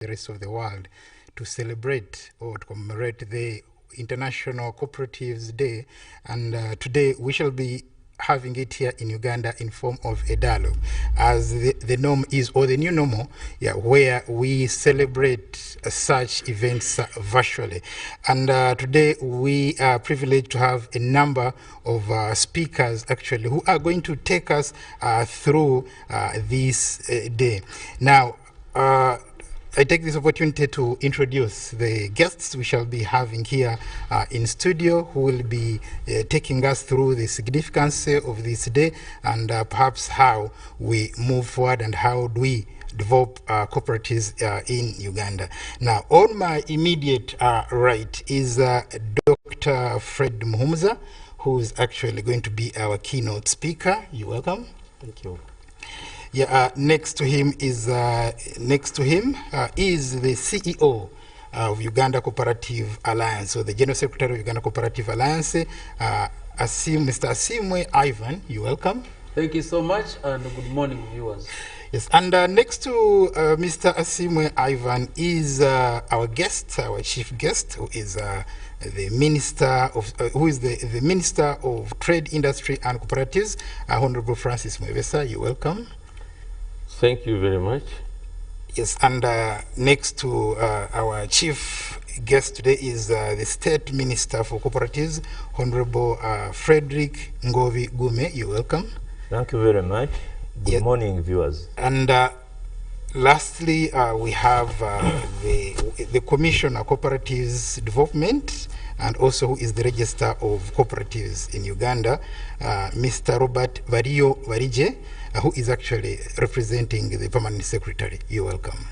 the rest of the world to celebrate or to commemorate the International Cooperatives Day. And today we shall be having it here in Uganda in form of a dialogue, as the norm is, or the new normal, where we celebrate such events virtually. And today we are privileged to have a number of speakers actually who are going to take us through this day. Now, I take this opportunity to introduce the guests we shall be having here in studio, who will be taking us through the significance of this day and perhaps how we move forward and how do we develop cooperatives in Uganda. Now, on my immediate right is Dr. Fred Muhumuza, who is actually going to be our keynote speaker. You're welcome. Thank you. Next to him is the CEO of Uganda Cooperative Alliance, or the General Secretary of Uganda Cooperative Alliance, Mr. Asimwe Ivan. You're welcome. Thank you so much, and good morning, viewers. Yes, and next to Mr. Asimwe Ivan is our guest, our chief guest, who is the Minister of Trade, Industry and Cooperatives, Honorable Francis Mwebesa. You're welcome. Thank you very much. Yes, and next to our chief guest today is the State Minister for Cooperatives, Honorable Frederick Ngovi Gume. You're welcome. Thank you very much. Good morning, viewers. And lastly, we have the Commissioner of Cooperatives Development, and also who is the Register of Cooperatives in Uganda, Mr. Robert Vario Varije, who is actually representing the Permanent Secretary. You're welcome.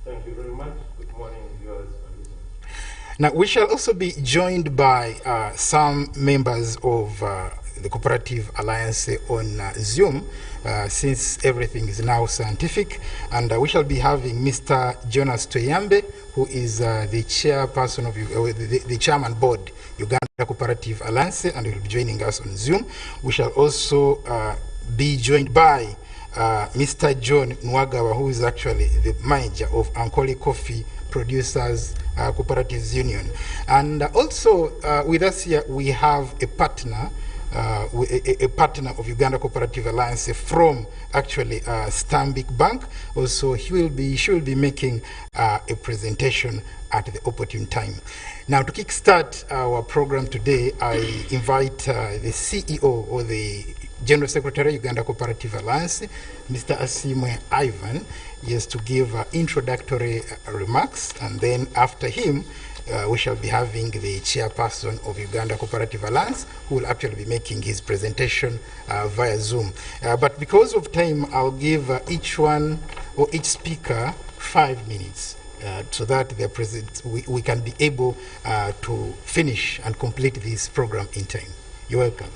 Thank you very much. Good morning, viewers and listeners. Now, we shall also be joined by some members of the Cooperative Alliance on Zoom, since everything is now scientific. And we shall be having Mr. Jonas Toyambe, who is the chairperson of the chairman board, Uganda Cooperative Alliance, and will be joining us on Zoom. We shall also be joined by Mr. John Nwagawa, who is actually the manager of Ankole Coffee Producers Cooperatives Union. And also with us here we have a partner, a partner of Uganda Cooperative Alliance from actually Stanbic Bank. Also, she will be making a presentation at the opportune time. Now, to kickstart our program today, I invite the CEO, or the General Secretary, Uganda Cooperative Alliance, Mr. Asimwe Ivan, yes, to give introductory remarks, and then after him, we shall be having the chairperson of Uganda Cooperative Alliance, who will actually be making his presentation via Zoom. But because of time, I'll give each one or each speaker 5 minutes so that we can be able to finish and complete this program in time. You're welcome.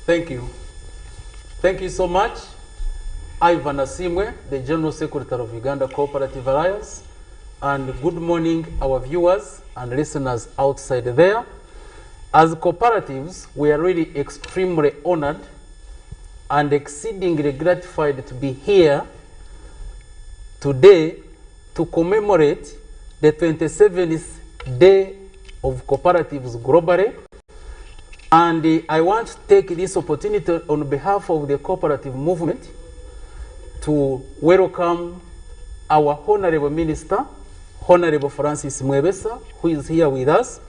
Thank you. Thank you so much. Ivan Asimwe, the General Secretary of Uganda Cooperative Alliance. And good morning, our viewers and listeners outside there. As cooperatives, we are really extremely honored and exceedingly gratified to be here today to commemorate the 27th Day of Cooperatives globally. And I want to take this opportunity on behalf of the cooperative movement to welcome our Honorable Minister, Honorable Francis Mwebesa, who is here with us,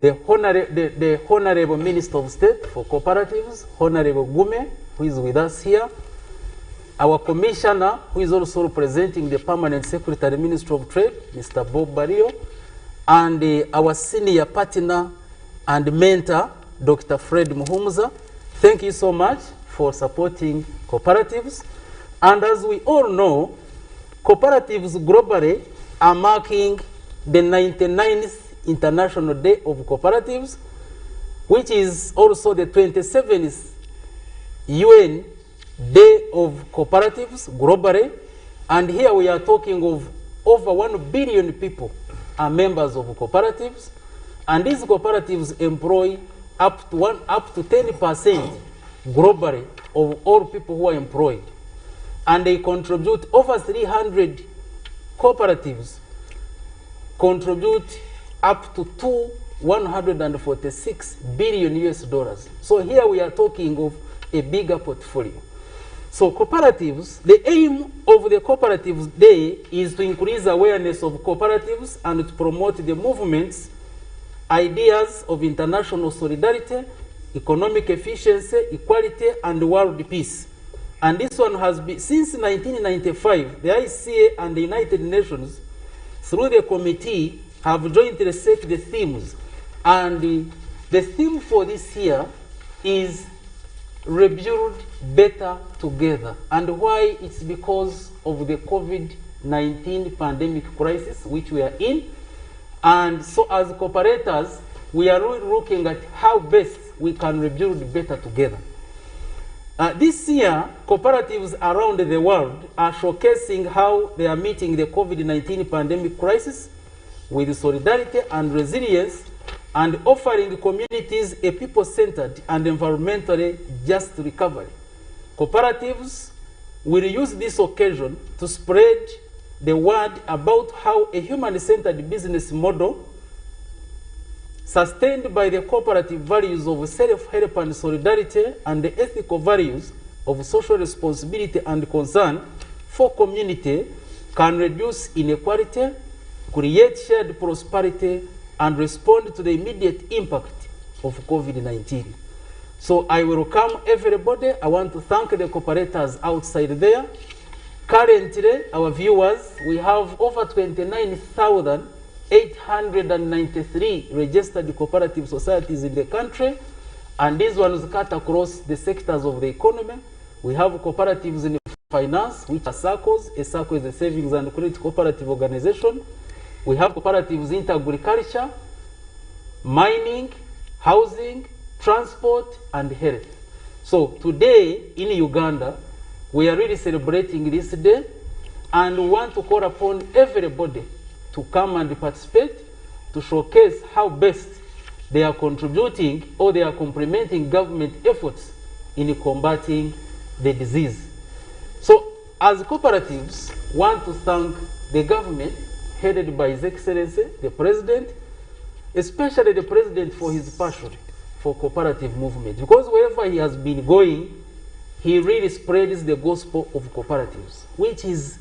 the Honorable Minister of State for Cooperatives, Honorable Gume, who is with us here, our Commissioner, who is also representing the Permanent Secretary, Ministry of Trade, Mr. Bob Barrio, and our senior partner and mentor, Dr. Fred Muhumuza. Thank you so much for supporting cooperatives. And as we all know, cooperatives globally are marking the 99th International Day of Cooperatives, which is also the 27th UN Day of Cooperatives globally. And here we are talking of over 1 billion people are members of cooperatives. And these cooperatives employ up to 10% globally of all people who are employed. And they contribute over 300 cooperatives contribute up to 146 billion US dollars. So here we are talking of a bigger portfolio. So cooperatives, the aim of the Cooperatives Day is to increase awareness of cooperatives and to promote the movement's ideas of international solidarity, economic efficiency, equality, and world peace. And this one has been, since 1995, the ICA and the United Nations, through the committee, have jointly set the themes. And the theme for this year is Rebuild Better Together. And why? It's because of the COVID-19 pandemic crisis which we are in. And so as cooperators, we are really looking at how best we can rebuild better together. This year, cooperatives around the world are showcasing how they are meeting the COVID-19 pandemic crisis with solidarity and resilience, and offering communities a people-centered and environmentally just recovery. Cooperatives will use this occasion to spread the word about how a human-centered business model sustained by the cooperative values of self-help and solidarity and the ethical values of social responsibility and concern for community can reduce inequality, create shared prosperity, and respond to the immediate impact of COVID-19. So I welcome everybody. I want to thank the cooperators outside there. Currently, our viewers, we have over 29,893 registered cooperative societies in the country, and these ones cut across the sectors of the economy. We have cooperatives in finance, which are SACCOs. A SACCO is a savings and credit cooperative organization. We have cooperatives in agriculture, mining, housing, transport, and health. So today in Uganda, we are really celebrating this day, and we want to call upon everybody to come and participate, to showcase how best they are contributing or they are complementing government efforts in combating the disease. So as cooperatives, want to thank the government headed by His Excellency, the President, especially the President for his passion for cooperative movement. Because wherever he has been going, he really spreads the gospel of cooperatives, which is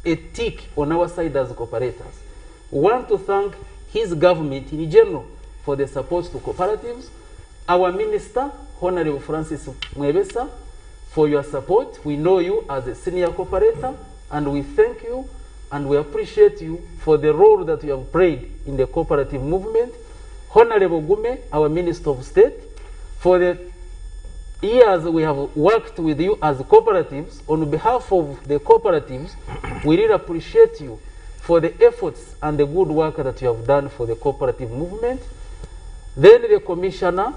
a tick on our side as cooperators. We want to thank his government in general for the support to cooperatives. Our Minister, Honorable Francis Mwebesa, for your support. We know you as a senior cooperator, and we thank you and we appreciate you for the role that you have played in the cooperative movement. Honorable Gume, our Minister of State, for the years we have worked with you as cooperatives. On behalf of the cooperatives, we really appreciate you for the efforts and the good work that you have done for the cooperative movement. Then the Commissioner,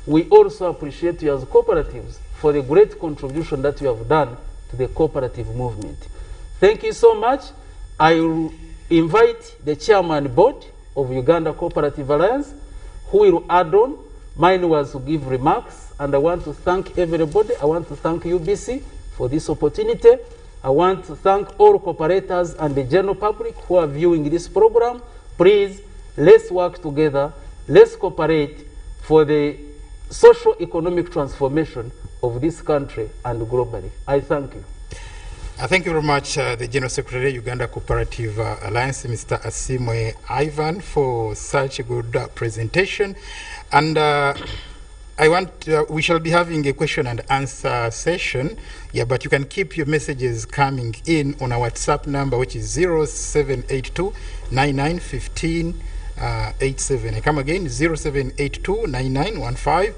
we also appreciate you as cooperatives for the great contribution that you have done to the cooperative movement. Thank you so much. I will invite the Chairman Board of Uganda Cooperative Alliance, who will add on. Mine was to give remarks, and I want to thank everybody. I want to thank UBC for this opportunity. I want to thank all cooperators and the general public who are viewing this program. Please, let's work together. Let's cooperate for the socio-economic transformation of this country and globally. I thank you. Thank you very much, the General Secretary, Uganda Cooperative Alliance, Mr. Asimwe Ivan, for such a good presentation. And we shall be having a question and answer session. Yeah, but you can keep your messages coming in on our WhatsApp number, which is 0782 9915 87. I come again, 0782 9915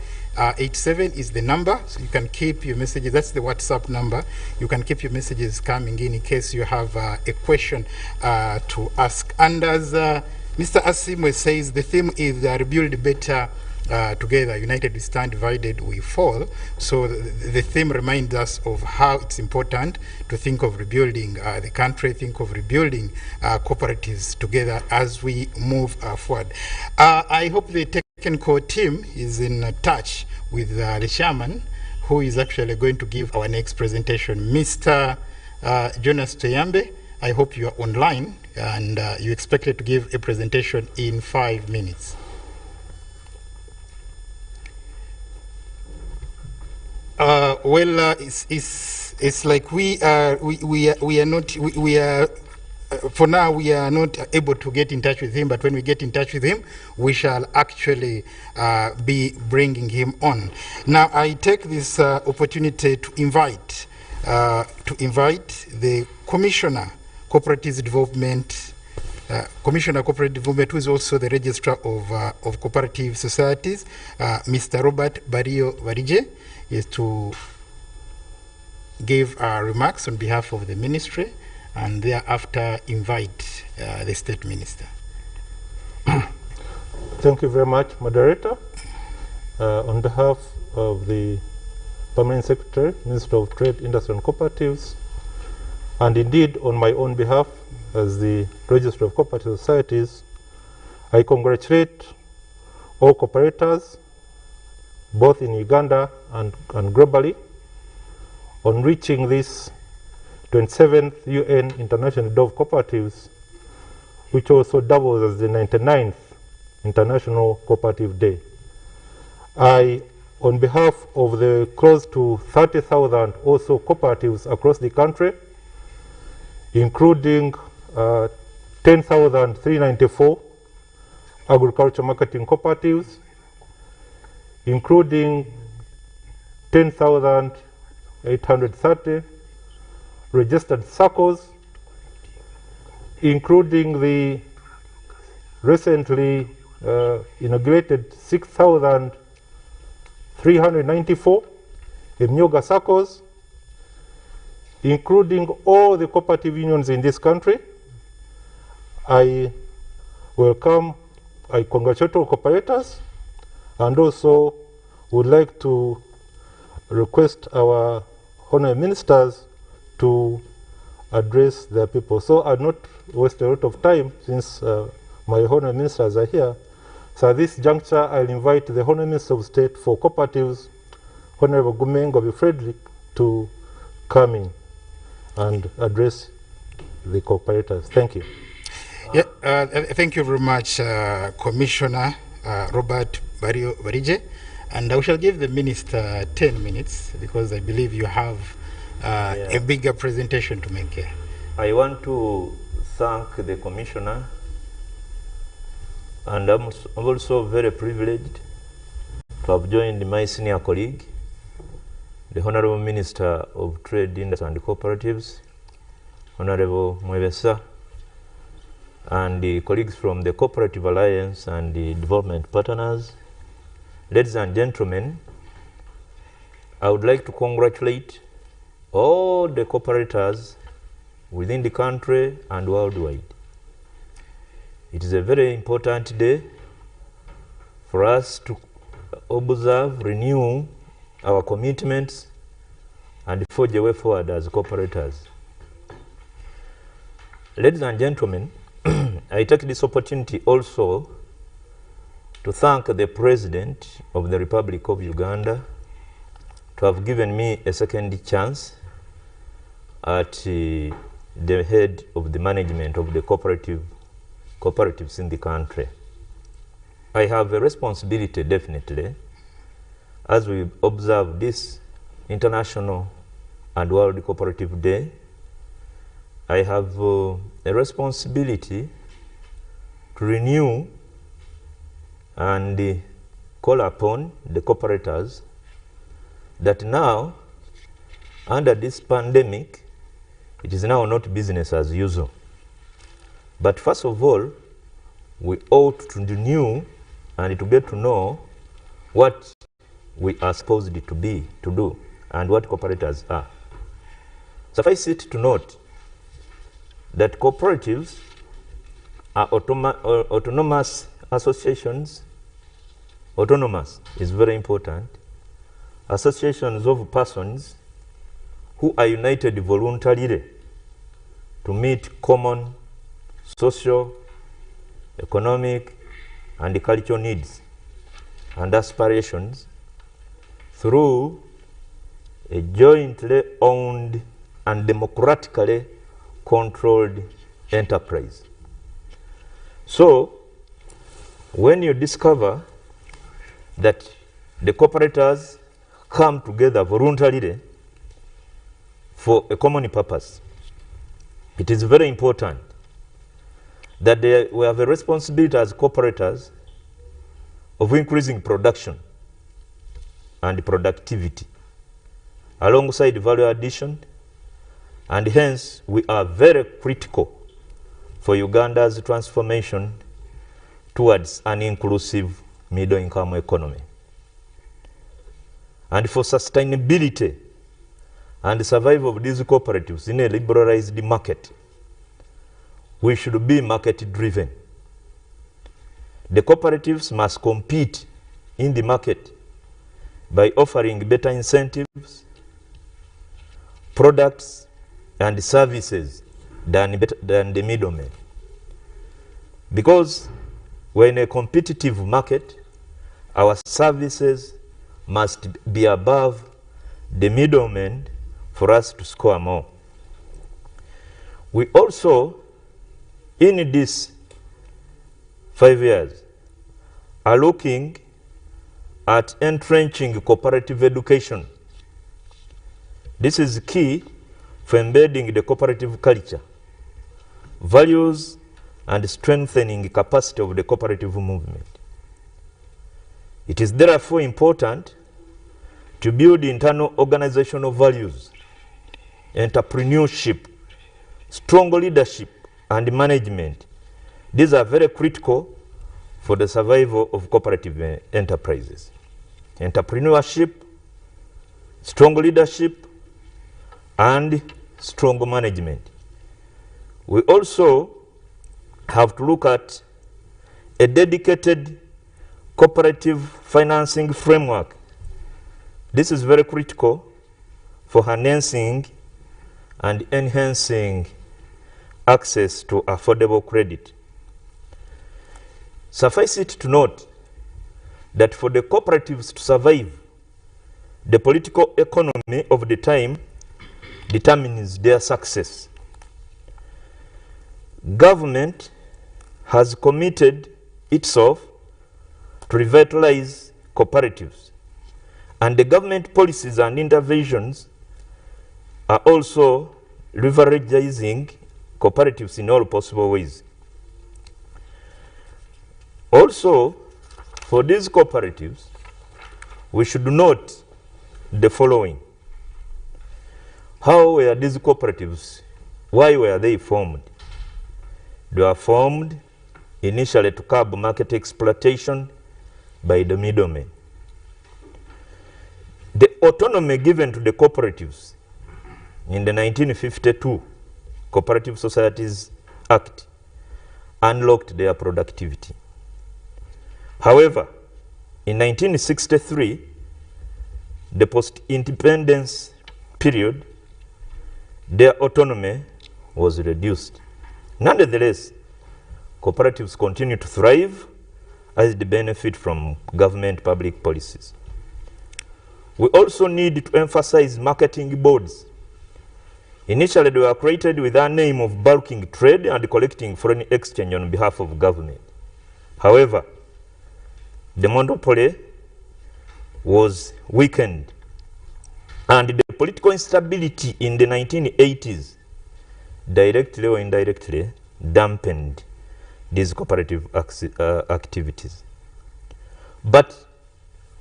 87 is the number. So you can keep your messages. That's the WhatsApp number. You can keep your messages coming in case you have a question to ask. And as Mr. Asimwe says, the theme is Rebuild Better Together. United we stand, divided we fall. So the theme reminds us of how it's important to think of rebuilding the country, think of rebuilding cooperatives together as we move forward. I hope the technical team is in touch with the chairman, who is actually going to give our next presentation, Mr. Jonas Toyambe, I hope you are online and you expected to give a presentation in 5 minutes. It's like we are for now we are not able to get in touch with him, but when we get in touch with him, we shall actually be bringing him on. Now, I take this opportunity to invite the Commissioner Cooperative Development, Commissioner Cooperative Development, who is also the Registrar of Cooperative Societies, Mr. Robert Barrio Varije, is to give remarks on behalf of the ministry, and thereafter invite the State Minister. Thank you very much, Moderator. On behalf of the Permanent Secretary, Minister of Trade, Industry and Cooperatives, and indeed on my own behalf as the Registrar of Cooperative Societies, I congratulate all cooperators, both in Uganda and globally, on reaching this 27th UN International Day of Cooperatives, which also doubles as the 99th International Cooperative Day. I, on behalf of the close to 30,000 also cooperatives across the country, including 10,394 agriculture marketing cooperatives, including 10,830 registered circles, including the recently inaugurated 6,394 Emyoga circles, including all the cooperative unions in this country. I congratulate all cooperators, and also would like to request our honorary ministers to address their people. So I'll not waste a lot of time since my honorary ministers are here. So at this juncture, I'll invite the Honorary Minister of State for Cooperatives, Honorable Gumengobi Frederick, to come in and address the cooperators. Thank you. Thank you very much, Commissioner Robert Barrio Varije. And I shall give the Minister 10 minutes because I believe you have a bigger presentation to make here. I want to thank the Commissioner, and I'm also very privileged to have joined my senior colleague, the Honorable Minister of Trade, Industry and Cooperatives, Honorable Mwebesa, and the colleagues from the Cooperative Alliance and the development partners. Ladies and gentlemen, I would like to congratulate all the cooperators within the country and worldwide. It is a very important day for us to observe, renew our commitments, and forge a way forward as cooperators. Ladies and gentlemen, I take this opportunity also to thank the President of the Republic of Uganda to have given me a second chance at the head of the management of the cooperatives in the country. I have a responsibility, definitely, as we observe this International and World Cooperative Day. I have a responsibility to renew and call upon the cooperators that now, under this pandemic, it is now not business as usual. But first of all, we ought to renew and to get to know what we are supposed to do, and what cooperators are. Suffice it to note that cooperatives are autonomous associations. Autonomous is very important. Associations of persons who are united voluntarily to meet common social, economic, and cultural needs and aspirations through a jointly owned and democratically controlled enterprise. So, when you discover that the cooperators come together voluntarily for a common purpose, it is very important that we have a responsibility as cooperators of increasing production and productivity alongside value addition, and hence we are very critical for Uganda's transformation towards an inclusive middle-income economy. And for sustainability and survival of these cooperatives in a liberalized market, we should be market-driven. The cooperatives must compete in the market by offering better incentives, products, and services than the middlemen. Because we're in a competitive market, our services must be above the middlemen for us to score more. We also, in these 5 years, are looking at entrenching cooperative education. This is key for embedding the cooperative culture, values, and strengthening the capacity of the cooperative movement. It is therefore important to build internal organizational values, entrepreneurship, strong leadership, and management. These are very critical for the survival of cooperative enterprises. Entrepreneurship, strong leadership, and strong management. We also have to look at a dedicated cooperative financing framework. This is very critical for harnessing and enhancing access to affordable credit. Suffice it to note that for the cooperatives to survive, the political economy of the time determines their success. Government has committed itself to revitalize cooperatives, and the government policies and interventions are also leveraging cooperatives in all possible ways. Also, for these cooperatives, we should note the following. How were these cooperatives? Why were they formed? They were formed initially to curb market exploitation by the middlemen. The autonomy given to the cooperatives in the 1952 Cooperative Societies Act unlocked their productivity. However, in 1963, the post-independence period, their autonomy was reduced. Nonetheless, cooperatives continue to thrive as they benefit from government public policies. We also need to emphasize marketing boards. Initially, they were created with the aim of bulking trade and collecting foreign exchange on behalf of government. However, the monopoly was weakened, and the political instability in the 1980s directly or indirectly dampened these cooperative activities. But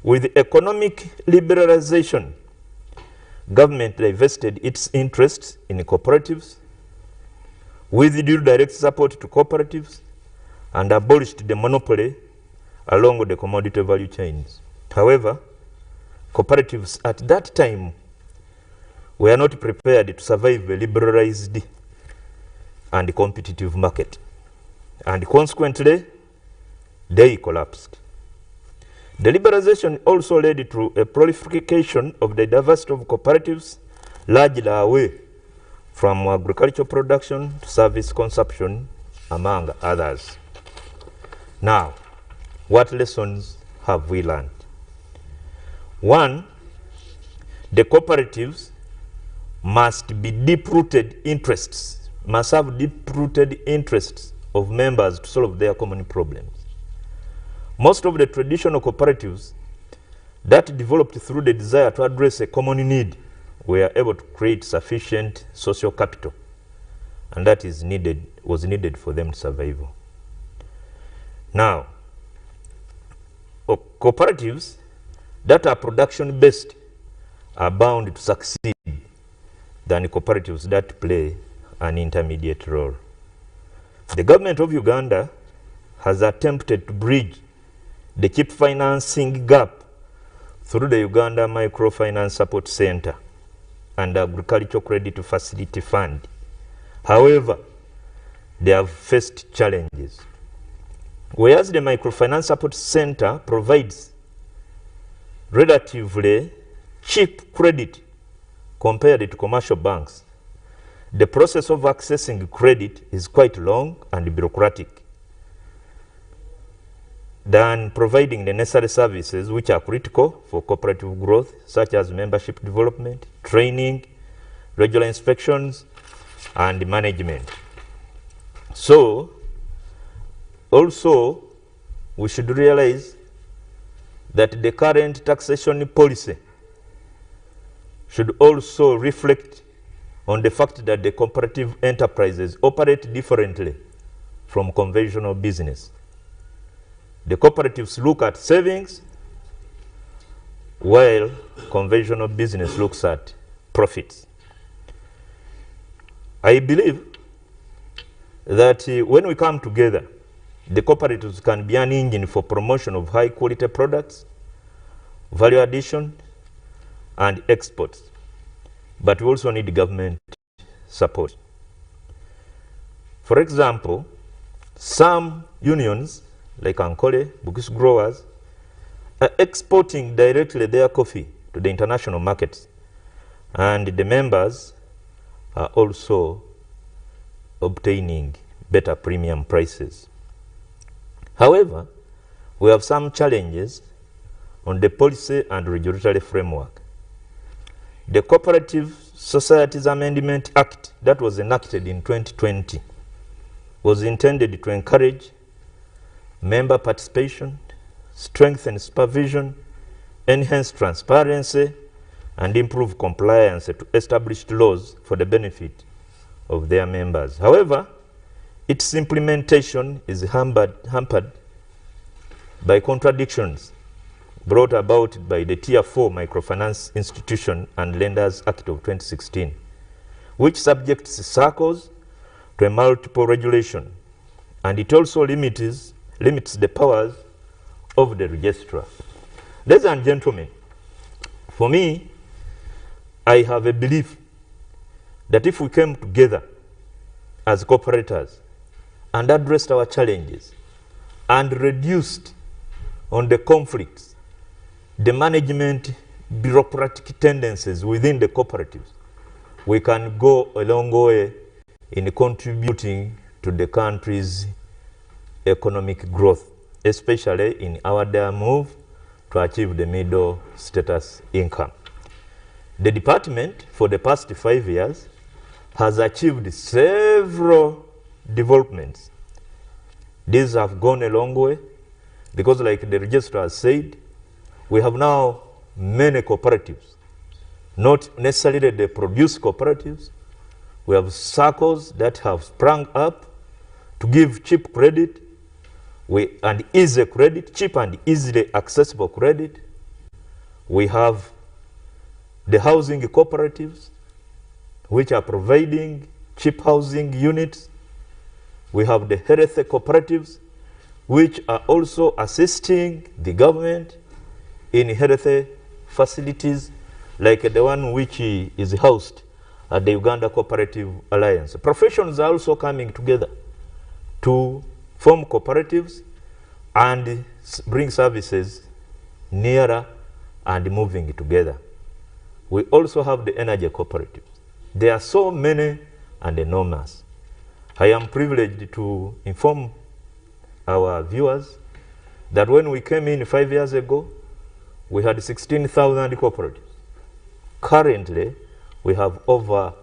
with economic liberalization, government divested its interests in cooperatives, withdrew direct support to cooperatives, and abolished the monopoly along with the commodity value chains. However, cooperatives at that time were not prepared to survive a liberalized and competitive market, and consequently, they collapsed. The liberalization also led to a proliferation of the diversity of cooperatives, largely away from agricultural production to service consumption, among others. Now, what lessons have we learned? One, the cooperatives must be deep-rooted interests, must have deep-rooted interests of members to solve their common problems. Most of the traditional cooperatives that developed through the desire to address a common need were able to create sufficient social capital, and that was needed for them to survive. Now, cooperatives that are production-based are bound to succeed than cooperatives that play an intermediate role. The government of Uganda has attempted to bridge the cheap financing gap through the Uganda Microfinance Support Center and Agricultural Credit Facility Fund. However, they have faced challenges. Whereas the Microfinance Support Center provides relatively cheap credit compared to commercial banks, the process of accessing credit is quite long and bureaucratic than providing the necessary services which are critical for cooperative growth, such as membership development, training, regular inspections, and management. So, also, we should realize that the current taxation policy should also reflect on the fact that the cooperative enterprises operate differently from conventional business. The cooperatives look at savings, while conventional business looks at profits. I believe that when we come together, the cooperatives can be an engine for promotion of high quality products, value addition, and exports. But we also need government support. For example, some unions, like Ankole, Bugis growers, are exporting directly their coffee to the international markets. And the members are also obtaining better premium prices. However, we have some challenges on the policy and regulatory framework. The Cooperative Societies Amendment Act that was enacted in 2020 was intended to encourage member participation, strengthen supervision, enhance transparency, and improve compliance to established laws for the benefit of their members. However, its implementation is hampered by contradictions brought about by the Tier 4 Microfinance Institution and Lenders Act of 2016, which subjects SACCOs to a multiple regulation, and it also limits the powers of the registrar. Ladies and gentlemen, for me, I have a belief that if we came together as cooperators and addressed our challenges and reduced on the conflicts, the management bureaucratic tendencies within the cooperatives, we can go a long way in contributing to the country's economic growth, especially in our dire move to achieve the middle status income. The department, for the past 5 years, has achieved several developments. These have gone a long way because, like the registrar said, we have now many cooperatives, not necessarily the produce cooperatives. We have SACCOs that have sprung up to give cheap credit and easy credit, cheap and easily accessible credit. We have the housing cooperatives, which are providing cheap housing units. We have the health cooperatives, which are also assisting the government in health facilities, like the one which is housed at the Uganda Cooperative Alliance. Professions are also coming together to form cooperatives and bring services nearer and moving together. We also have the energy cooperatives. There are so many and enormous. I am privileged to inform our viewers that when we came in 5 years ago, we had 16,000 cooperatives. Currently, we have over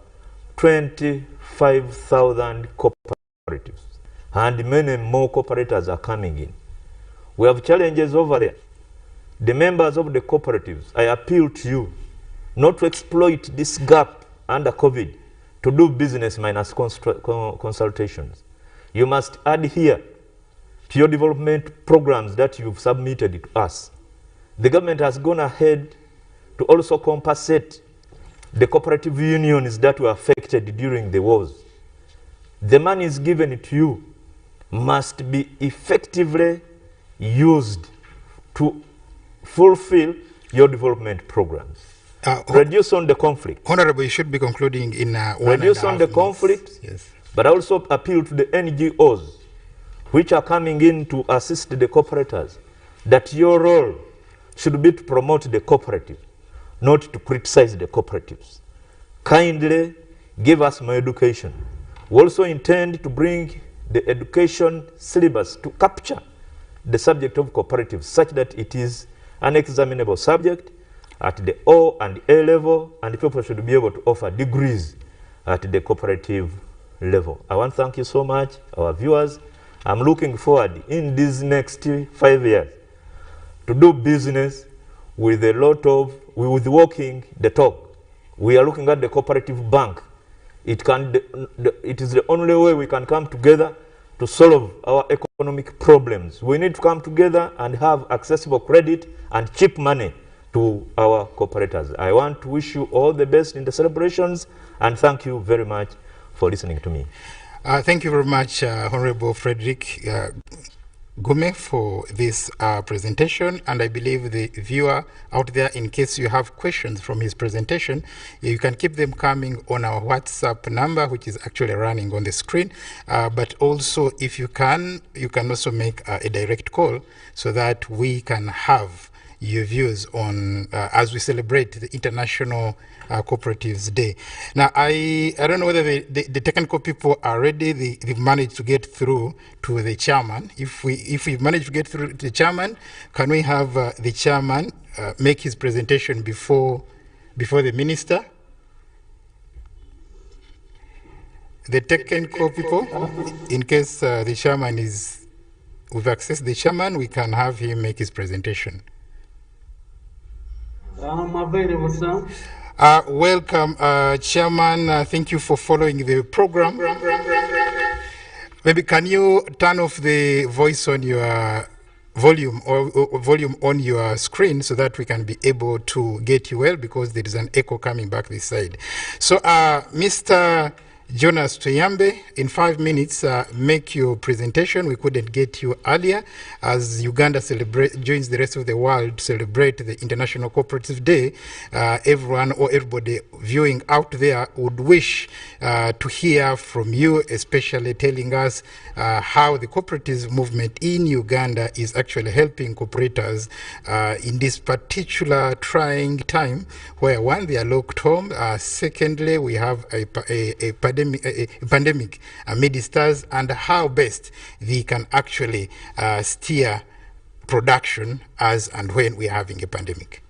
25,000 cooperatives, and many more cooperators are coming in. We have challenges over there. The members of the cooperatives, I appeal to you not to exploit this gap under COVID to do business minus consultations. You must adhere to your development programs that you've submitted to us. The government has gone ahead to also compensate the cooperative unions that were affected during the wars. The money is given to you must be effectively used to fulfill your development programs. Reduce on the conflict. Honorable, you should be concluding in reduce on the conflict, yes. But also appeal to the NGOs which are coming in to assist the cooperators, that your role should be to promote the cooperative, not to criticize the cooperatives. Kindly give us more education. We also intend to bring the education syllabus to capture the subject of cooperatives such that it is an examinable subject at the O and A level, and people should be able to offer degrees at the cooperative level. I want to thank you so much, our viewers. I'm looking forward in these next 5 years to do business with a lot of, with walking the talk. We are looking at the cooperative bank. It is the only way we can come together to solve our economic problems. We need to come together and have accessible credit and cheap money to our cooperators. I want to wish you all the best in the celebrations, and thank you very much for listening to me. Thank you very much, Honorable Frederick Gume, for this presentation, and I believe the viewer out there, in case you have questions from his presentation, you can keep them coming on our WhatsApp number, which is actually running on the screen, but also if you can also make a direct call so that we can have your views on as we celebrate the International Cooperatives Day. Now, I don't know whether the technical people are ready. They've managed to get through to the chairman. If we manage to get through to the chairman, can we have the chairman make his presentation before the minister? The technical people, in case the chairman is, we've accessed the chairman, we can have him make his presentation. I'm available, sir. Welcome, Chairman. Thank you for following the program. Maybe can you turn off the voice on your volume or volume on your screen so that we can be able to get you well, because there is an echo coming back this side. So, Mr. Jonas Tuyambe, in 5 minutes, make your presentation. We couldn't get you earlier as Uganda joins the rest of the world to celebrate the International Cooperative Day. Everyone or everybody viewing out there would wish to hear from you, especially telling us how the cooperative movement in Uganda is actually helping cooperators in this particular trying time where, one, they are locked home, secondly, we have a pandemic amidst us, and how best they can actually steer production as and when we are having a pandemic.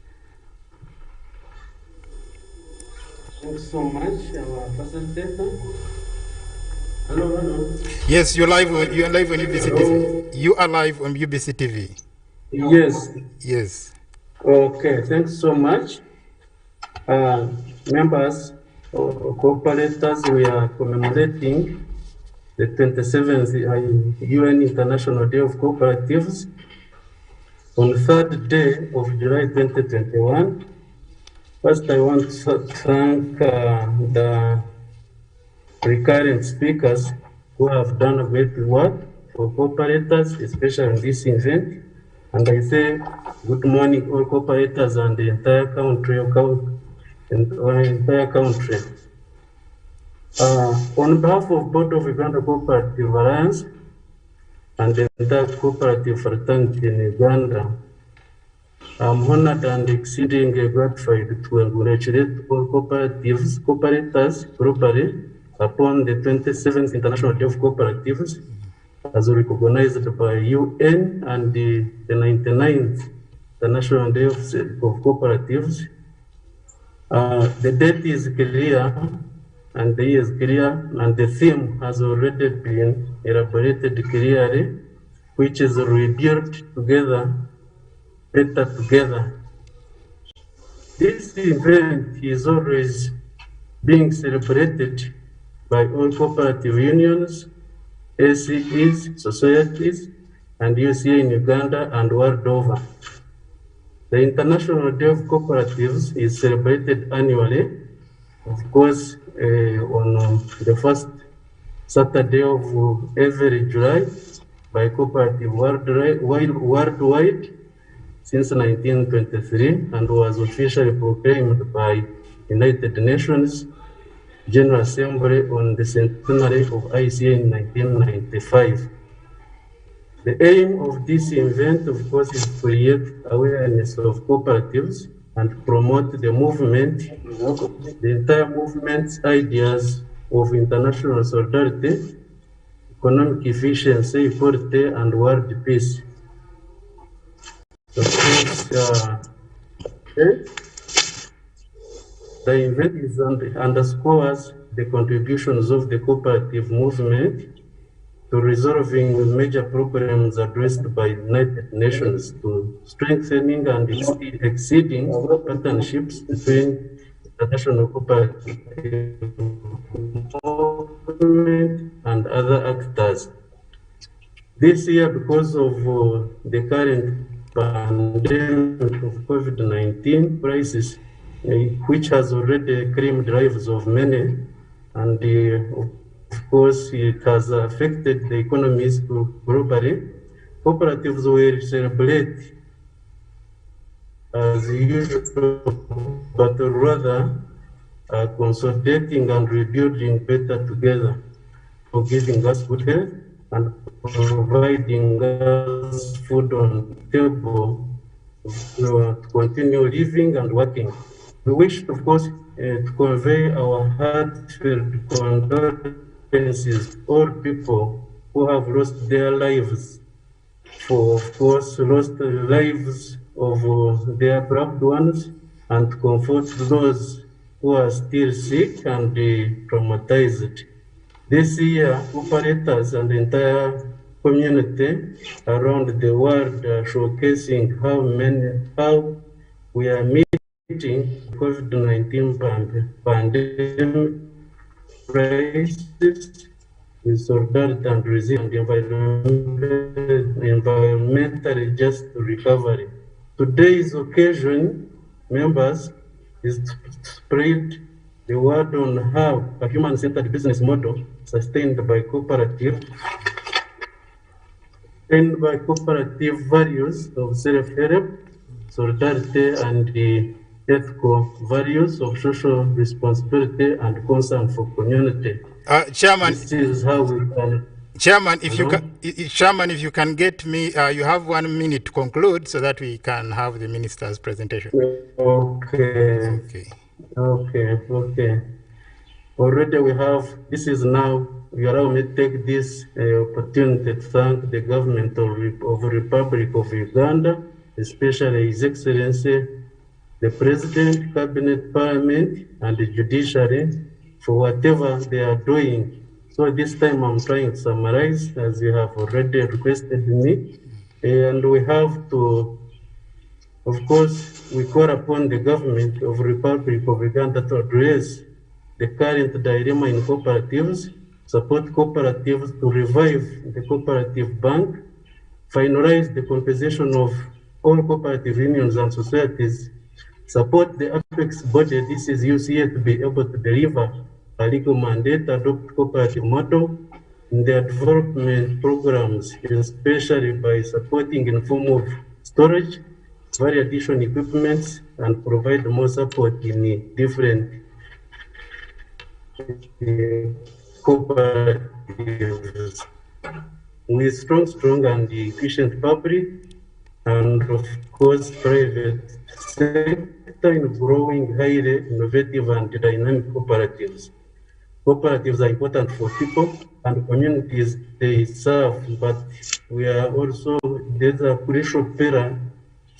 Thanks so much, our facilitator. Hello. Yes, you're live on UBC TV. You are live on UBC TV. Yes. Yes. Okay, thanks so much. Members of cooperators, we are commemorating the 27th UN International Day of Cooperatives on the 3rd day of July 2021. First, I want to thank the recurrent speakers who have done great work for cooperators, especially in this event. And I say good morning, all cooperators and the entire country, on behalf of Board of Uganda Cooperative Alliance and the entire cooperative fraternity in Uganda, I'm honored and exceedingly gratified to congratulate all cooperators globally upon the 27th International Day of Cooperatives, as recognized by UN, and the 99th International Day of Cooperatives. The date is clear. and the year is clear, and the theme has already been elaborated clearly, which is rebuilt together, better together. This event is always being celebrated by all cooperative unions, ACEs, societies, and UCA in Uganda and world over. The International Day of Cooperatives is celebrated annually, of course, on the first Saturday of every July by Cooperative worldwide since 1923, and was officially proclaimed by United Nations General Assembly on the centenary of ICA in 1995. The aim of this event, of course, is to create awareness of cooperatives and promote the movement, the entire movement's ideas of international solidarity, economic efficiency, equality, and world peace. Of course, the event underscores the contributions of the cooperative movement to resolving major problems addressed by United Nations, to strengthening and exceeding partnerships between international cooperative movement and other actors. This year, because of the current pandemic of COVID-19 crisis, which has already claimed lives of many, and of course it has affected the economies globally, cooperatives will celebrate as usual, but rather consolidating and rebuilding better together, for giving us good health and providing us food on the table to continue living and working. We wish, of course, to convey our heartfelt condolences to all people who have lost their lives, for, of course, lost the lives of their loved ones, and comfort those who are still sick and traumatized. This year, operators and the entire community around the world are showcasing how we are meeting COVID-19 pandemic crisis with solidarity and resilience and environmental just recovery. Today's occasion, members, is to spread the word on how a human-centered business model sustained by cooperative values of self-help, solidarity, and the ethical values of social responsibility and concern for community. Chairman, this is how we can. Chairman, if you can get me, you have 1 minute to conclude so that we can have the minister's presentation. Okay. Already we have, this is now, you allow me to take this opportunity to thank the government of the Republic of Uganda, especially His Excellency, the President, Cabinet, Parliament, and the Judiciary for whatever they are doing. So this time I'm trying to summarize, as you have already requested me, and we have to, of course, we call upon the government of the Republic of Uganda to address the current dilemma in cooperatives, support cooperatives to revive the cooperative bank, finalize the compensation of all cooperative unions and societies, support the apex body, this is UCA, to be able to deliver a legal mandate, adopt cooperative model in their development programs, especially by supporting in form of storage, value addition equipments, and provide more support in different cooperatives with strong and efficient public and, of course, private sector in growing highly innovative and dynamic cooperatives. Cooperatives are important for people and communities they serve, but we are also, there's a crucial pillar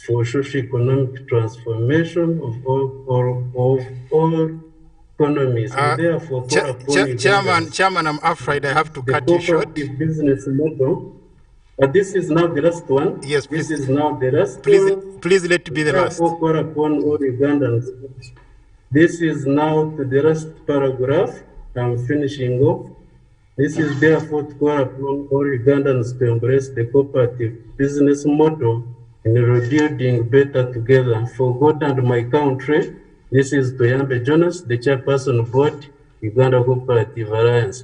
for socio-economic transformation of all economies. We therefore call upon Chairman, I'm afraid I have to the cut you short. cooperative business model. This is now the last one. Yes, please. This is now the last one. Please let it be the last. Therefore call upon all Ugandans. This is now to the last paragraph. I'm finishing off. This is therefore to call upon all Ugandans to embrace the cooperative business model in rebuilding better together for God and my country. This is Toyambe Jonas, the chairperson board, Uganda Cooperative Alliance.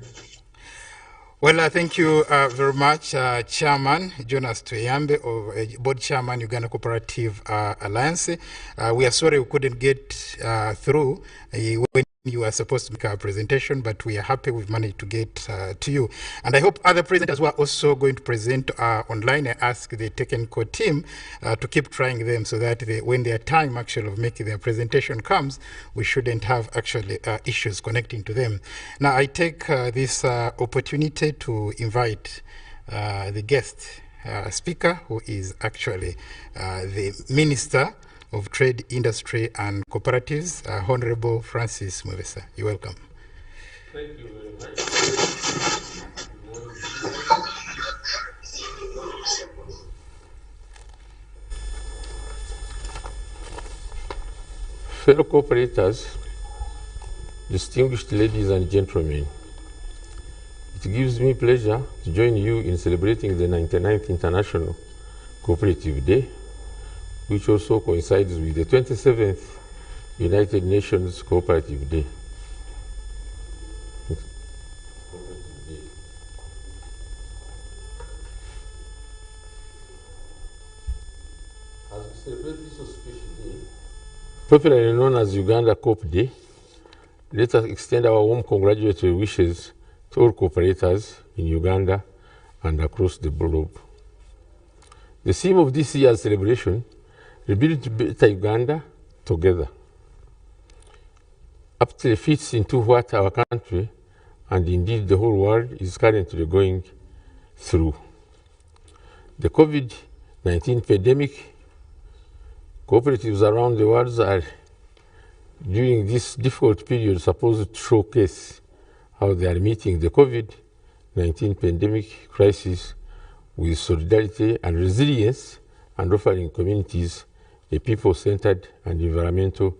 Well, thank you very much, Chairman Jonas Toyambe, Board Chairman, Uganda Cooperative Alliance. We are sorry we couldn't get through when you were supposed to make our presentation, but we are happy we've managed to get to you. And I hope other presenters were also going to present online. I ask the technical team to keep trying them so that when their time actually of making their presentation comes, we shouldn't have actually issues connecting to them. Now, I take this opportunity to invite the guest speaker, who is actually the Minister of Trade, Industry and Cooperatives, Honorable Francis Mwevesa. You're welcome. Thank you very much. Fellow cooperators, distinguished ladies and gentlemen, it gives me pleasure to join you in celebrating the 99th International Cooperative Day, which also coincides with the 27th United Nations Cooperative Day. As we celebrate this auspicious day, popularly known as Uganda Coop Day, let us extend our warm congratulatory wishes to all cooperators in Uganda and across the globe. The theme of this year's celebration, Rebuild Better Uganda Together, aptly fits into what our country and indeed the whole world is currently going through. The COVID-19 pandemic. Cooperatives around the world are, during this difficult period, supposed to showcase how they are meeting the COVID-19 pandemic crisis with solidarity and resilience, and offering communities a people-centered and environmental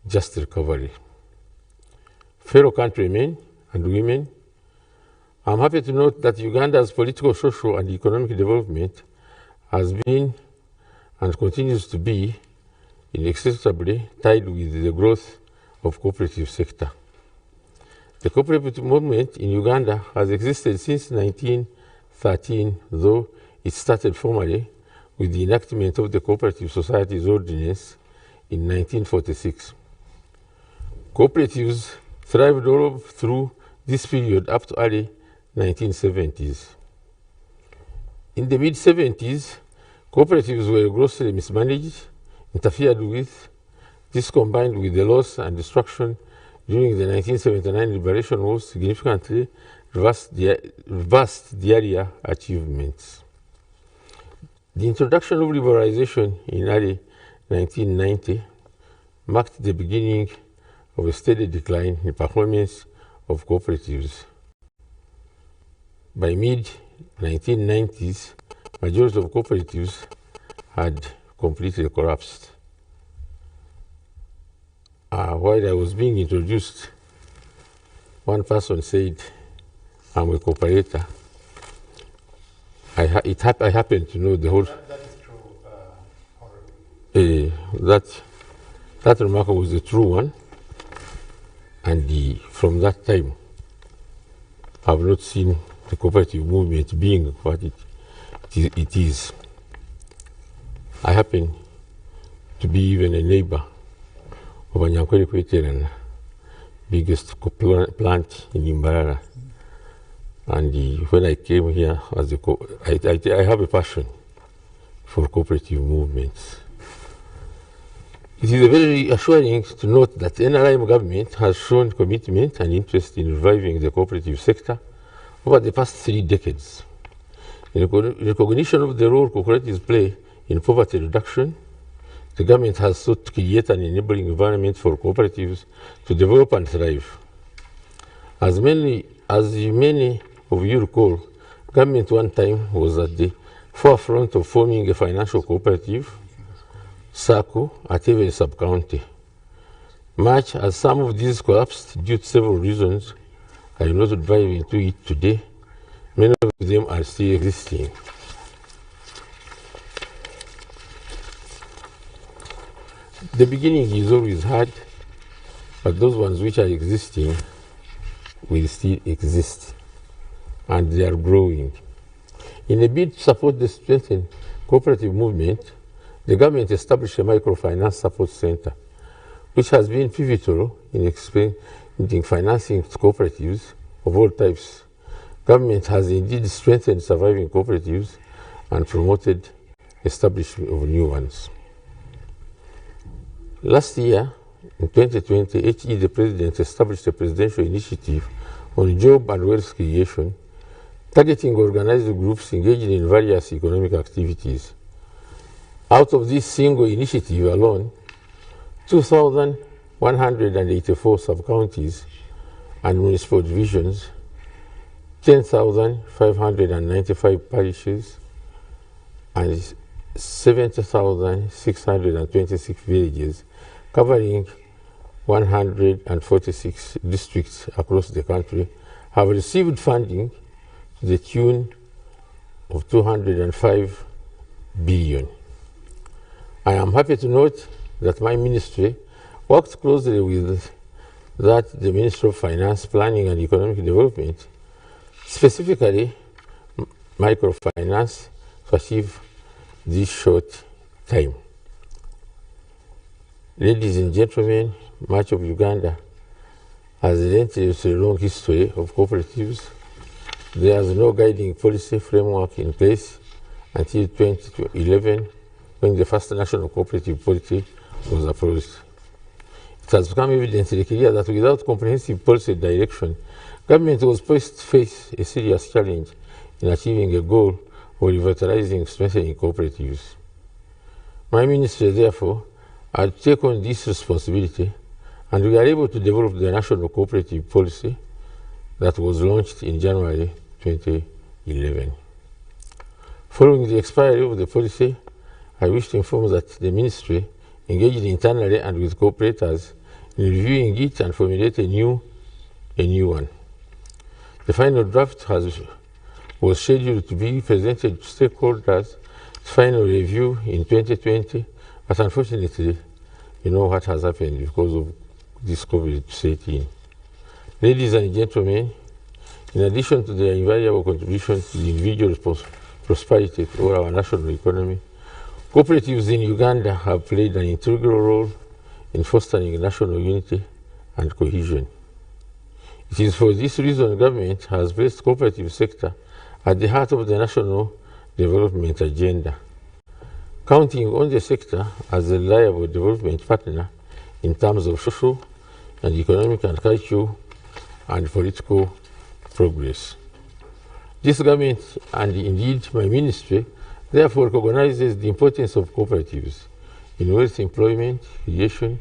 just recovery. Fellow countrymen and women, I'm happy to note that Uganda's political, social, and economic development has been and continues to be inextricably tied with the growth of cooperative sector. The cooperative movement in Uganda has existed since 1913, though it started formally with the enactment of the Cooperative Societies Ordinance in 1946. Cooperatives thrived all through this period up to early 1970s. In the mid-70s, cooperatives were grossly mismanaged, interfered with. This, combined with the loss and destruction during the 1979 liberation wars, significantly reversed the earlier achievements. The introduction of liberalization in early 1990 marked the beginning of a steady decline in performance of cooperatives. By mid-1990s, majority of cooperatives had completely collapsed. While I was being introduced, one person said, I'm a cooperator. I happen to know the whole... That is true, that remark was a true one. And from that time, I've not seen the cooperative movement being what it is. I happen to be even a neighbor of Anyankwere Kweterana, biggest plant in Imbarara. And when I came here, I have a passion for cooperative movements. It is very assuring to note that the NRM government has shown commitment and interest in reviving the cooperative sector over the past 3 decades. In recognition of the role cooperatives play in poverty reduction, the government has sought to create an enabling environment for cooperatives to develop and thrive. As many of you recall, government one time was at the forefront of forming a financial cooperative, SACCO, at every sub-county. Much as some of these collapsed due to several reasons, I will not dive into it today. Many of them are still existing. The beginning is always hard, but those ones which are existing will still exist, and they are growing. In a bid to support the strengthened cooperative movement, the government established a microfinance support center, which has been pivotal in expanding financing to cooperatives of all types. Government has indeed strengthened surviving cooperatives and promoted establishment of new ones. Last year, in 2020, HE, the President, established a presidential initiative on job and wealth creation, targeting organized groups engaged in various economic activities. Out of this single initiative alone, 2,184 sub-counties and municipal divisions, 10,595 parishes, and 70,626 villages, covering 146 districts across the country, have received funding to the tune of 205 billion. I am happy to note that my ministry worked closely with the Ministry of Finance, Planning and Economic Development, specifically microfinance, to achieve this short time. Ladies and gentlemen, much of Uganda has entered a long history of cooperatives. There is no guiding policy framework in place until 2011, when the first national cooperative policy was approved. It has become evidently clear that without comprehensive policy direction, government was poised to face a serious challenge in achieving a goal of revitalizing and strengthening cooperatives. My ministry, therefore, had taken on this responsibility, and we are able to develop the national cooperative policy that was launched in January 2011. Following the expiry of the policy, I wish to inform that the ministry engaged internally and with cooperators in reviewing it and formulated a new one. The final draft was scheduled to be presented to stakeholders for final review in 2020, but unfortunately, you know what has happened because of this COVID-19. Ladies and gentlemen, in addition to their invaluable contribution to the individual prosperity of our national economy, cooperatives in Uganda have played an integral role in fostering national unity and cohesion. It is for this reason government has placed the cooperative sector at the heart of the national development agenda, counting on the sector as a reliable development partner in terms of social and economic and cultural and political progress. This government, and indeed my ministry, therefore recognizes the importance of cooperatives in wealth employment creation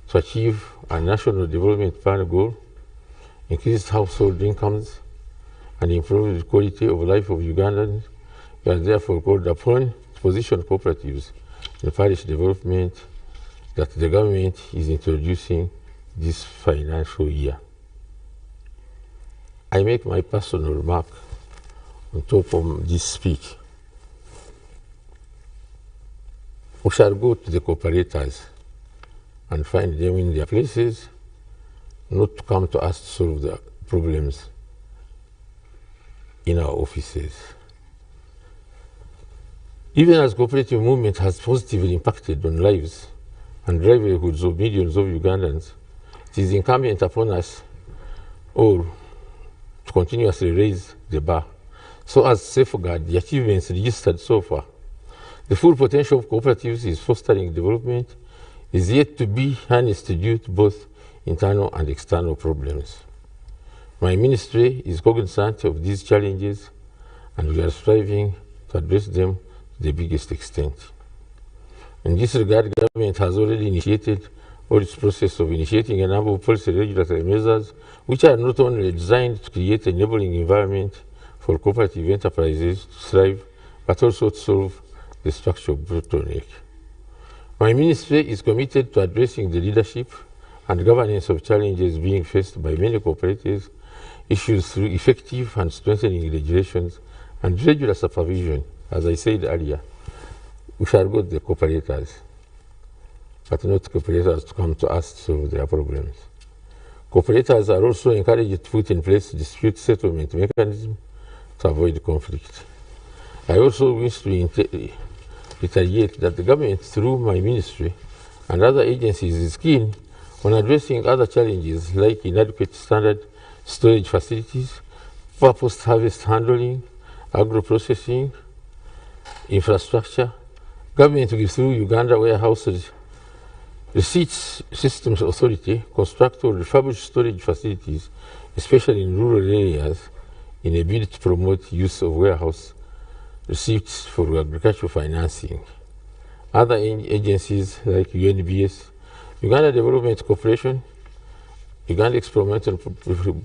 to achieve a national development plan goal, increased household incomes, and improve the quality of life of Ugandans. We are therefore called upon to position cooperatives in parish development that the government is introducing this financial year. I make my personal remark on top of this speech. We shall go to the cooperators and find them in their places, not to come to us to solve the problems in our offices. Even as cooperative movement has positively impacted on lives and livelihoods of millions of Ugandans, it is incumbent upon us all to continuously raise the bar so as to safeguard the achievements registered so far. The full potential of cooperatives is fostering development is yet to be harnessed due to both internal and external problems. My ministry is cognizant of these challenges, and we are striving to address them to the biggest extent. In this regard, the government has already initiated or its process of initiating a number of policy regulatory measures which are not only designed to create an enabling environment for cooperative enterprises to thrive, but also to solve the structural bottleneck. My ministry is committed to addressing the leadership and governance of challenges being faced by many cooperatives, issues through effective and strengthening regulations and regular supervision. As I said earlier, we shall go to the cooperators, but not cooperators to come to us to solve their problems. Cooperators are also encouraged to put in place dispute settlement mechanism to avoid conflict. I also wish to reiterate that the government, through my ministry and other agencies, is keen on addressing other challenges like inadequate standard storage facilities, post-harvest handling, agro-processing, infrastructure. Government will, through Uganda Warehouses Receipts Systems Authority, construct or refurbish storage facilities, especially in rural areas, in a bid to promote use of warehouse receipts for agricultural financing. Other agencies like UNBS, Uganda Development Corporation, Uganda Experimental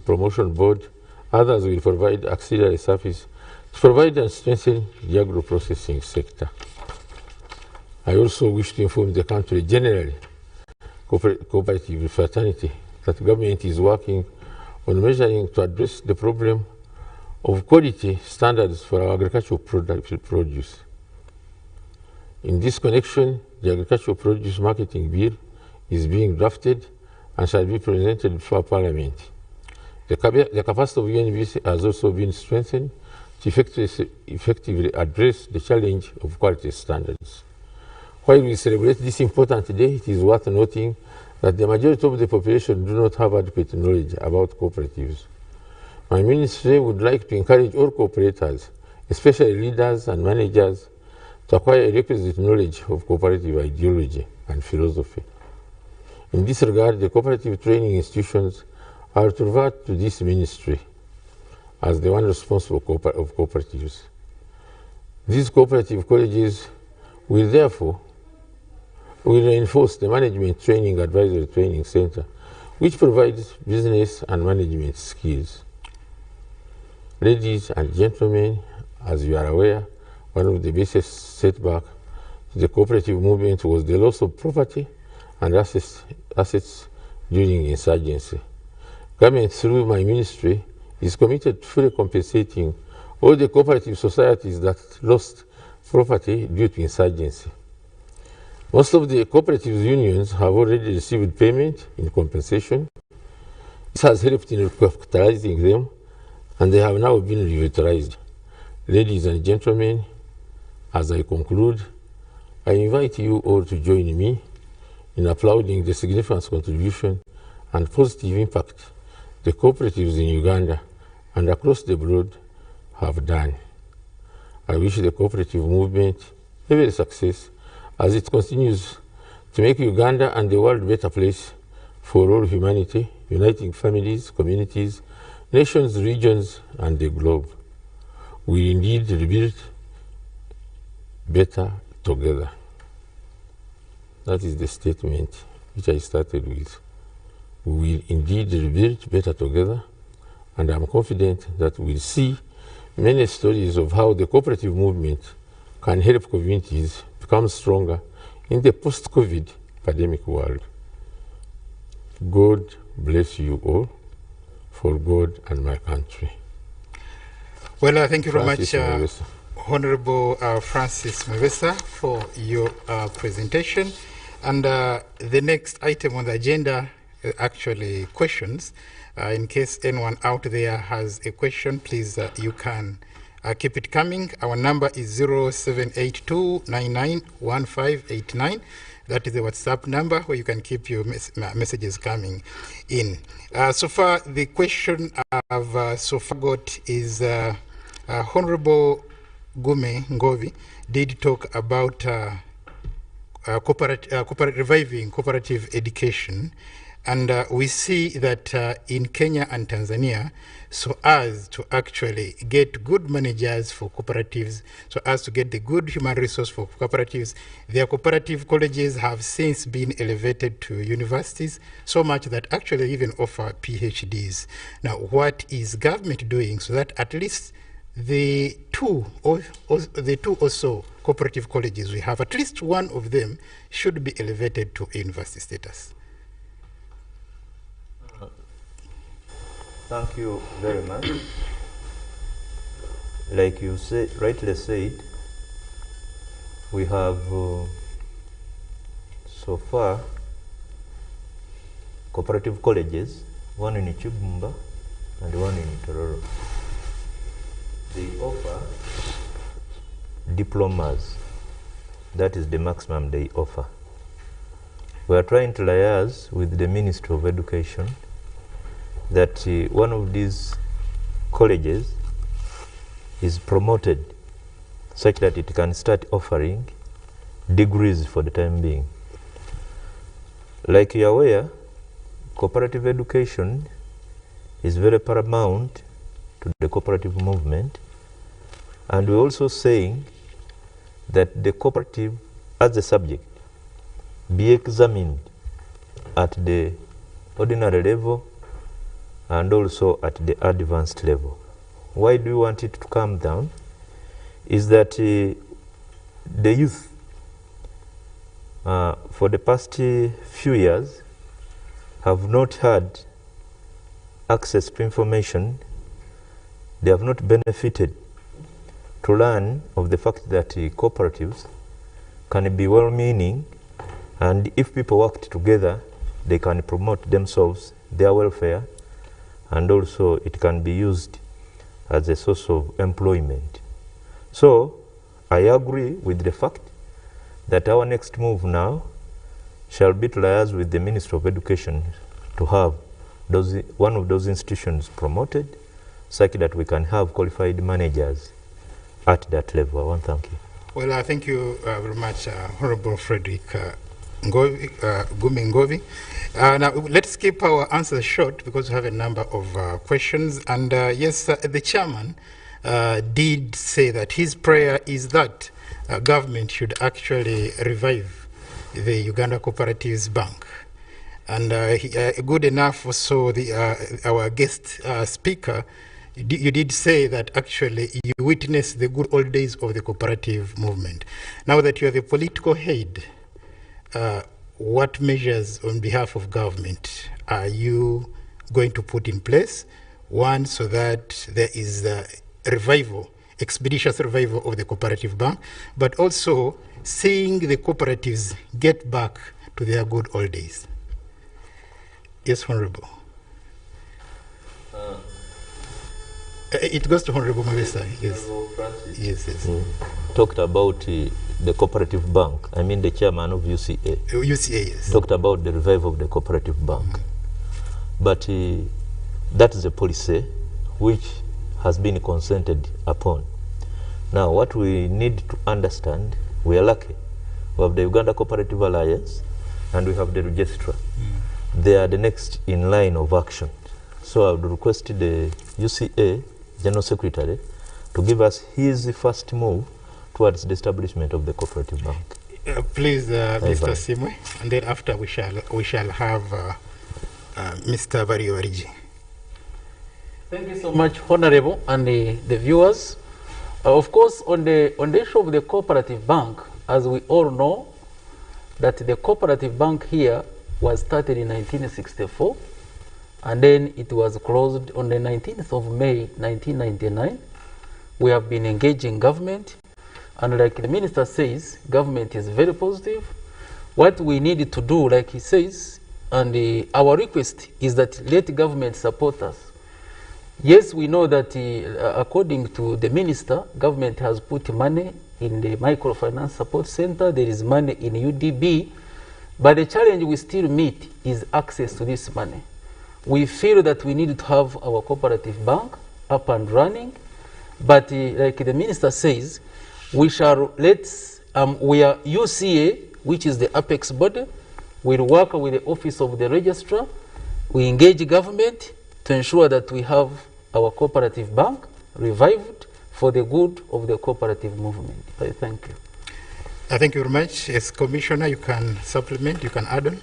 Promotion Board, others will provide auxiliary service to provide and strengthen the agro-processing sector. I also wish to inform the country generally, cooperative fraternity, that the government is working on measuring to address the problem of quality standards for our agricultural produce. In this connection, the Agricultural Produce Marketing Bill is being drafted and shall be presented before Parliament. The capacity of UNBC has also been strengthened to effectively address the challenge of quality standards. While we celebrate this important day, it is worth noting that the majority of the population do not have adequate knowledge about cooperatives. My ministry would like to encourage all cooperators, especially leaders and managers, to acquire a requisite knowledge of cooperative ideology and philosophy. In this regard, the cooperative training institutions are to revert to this ministry as the one responsible of cooperatives. These cooperative colleges will therefore reinforce the Management Training Advisory Training Center, which provides business and management skills. Ladies and gentlemen, as you are aware, one of the biggest setbacks to the cooperative movement was the loss of property and assets during insurgency. Government, through my ministry, is committed to fully compensating all the cooperative societies that lost property due to insurgency. Most of the cooperative unions have already received payment in compensation. This has helped in recapitalizing them, and they have now been revitalized. Ladies and gentlemen, as I conclude, I invite you all to join me in applauding the significant contribution and positive impact the cooperatives in Uganda and across the globe have done. I wish the cooperative movement every success as it continues to make Uganda and the world a better place for all humanity, uniting families, communities, nations, regions, and the globe. We indeed rebuild better together. That is the statement which I started with. We will indeed rebuild better together, and I'm confident that we'll see many stories of how the cooperative movement can help communities become stronger in the post-COVID pandemic world. God bless you all, for God and my country. Well, thank you very Francis much, Mwebesa. Honorable Francis Mwebesa, for your presentation. And the next item on the agenda, actually questions. In case anyone out there has a question, please, you can keep it coming. Our number is 0782991589. That is the WhatsApp number where you can keep your messages coming in. So far, the question I've so far got is Honorable Gume Ngovi did talk about reviving cooperative education. And we see that in Kenya and Tanzania, so as to actually get good managers for cooperatives, so as to get the good human resource for cooperatives, their cooperative colleges have since been elevated to universities, so much that actually even offer PhDs. Now, what is government doing so that at least the two also cooperative colleges we have, at least one of them should be elevated to university status? Thank you very much. Like you rightly said, we have so far cooperative colleges, one in Chibumba and one in Tororo. They offer diplomas. That is the maximum they offer. We are trying to liaise with the Ministry of Education that one of these colleges is promoted such that it can start offering degrees for the time being. Like you are aware, cooperative education is very paramount to the cooperative movement, and we're also saying that the cooperative as a subject be examined at the ordinary level and also at the advanced level. Why do we want it to come down? Is that the youth for the past few years have not had access to information. They have not benefited to learn of the fact that cooperatives can be well-meaning, and if people work together, they can promote themselves, their welfare, and also it can be used as a source of employment. So I agree with the fact that our next move now shall be to liaise with the Ministry of Education to have one of those institutions promoted such that we can have qualified managers at that level. I want to thank you. Well, thank you very much, Honorable Frederick Gumi Ngovi. Now, let's keep our answers short because we have a number of questions. And yes, the chairman did say that his prayer is that government should actually revive the Uganda Cooperatives Bank. And good enough also, our guest speaker, you did say that actually you witnessed the good old days of the cooperative movement. Now that you are the political head, what measures on behalf of government are you going to put in place? One, so that there is a revival, expeditious revival of the cooperative bank, but also seeing the cooperatives get back to their good old days. Yes, Honorable. It goes to Honorable Mavesa. Yes. Yes, yes. Talked about the cooperative bank. I mean the chairman of UCA. UCA, yes. Talked about the revival of the cooperative bank. But that is a policy which has been consented upon. Now, what we need to understand, we are lucky. We have the Uganda Cooperative Alliance and we have the registrar. They are the next in line of action. So I would request the UCA General Secretary to give us his first move towards the establishment of the cooperative bank. Please, Mr. Simwe, and then after we shall have Mr. Variwariji. Thank you so much, Honorable, and the viewers. Of course, on the issue of the cooperative bank, as we all know, that the cooperative bank here was started in 1964, and then it was closed on the 19th of May, 1999. We have been engaging government, and like the minister says, government is very positive. What we need to do, like he says, and our request is that let government support us. Yes, we know that according to the minister, government has put money in the microfinance support center. There is money in UDB, but the challenge we still meet is access to this money. We feel that we need to have our cooperative bank up and running, but like the minister says, we shall we are UCA, which is the apex body, We'll work with the office of the registrar. We engage government to ensure that we have our cooperative bank revived for the good of the cooperative movement. I thank you. Thank you very much. As Commissioner, you can supplement, you can add on.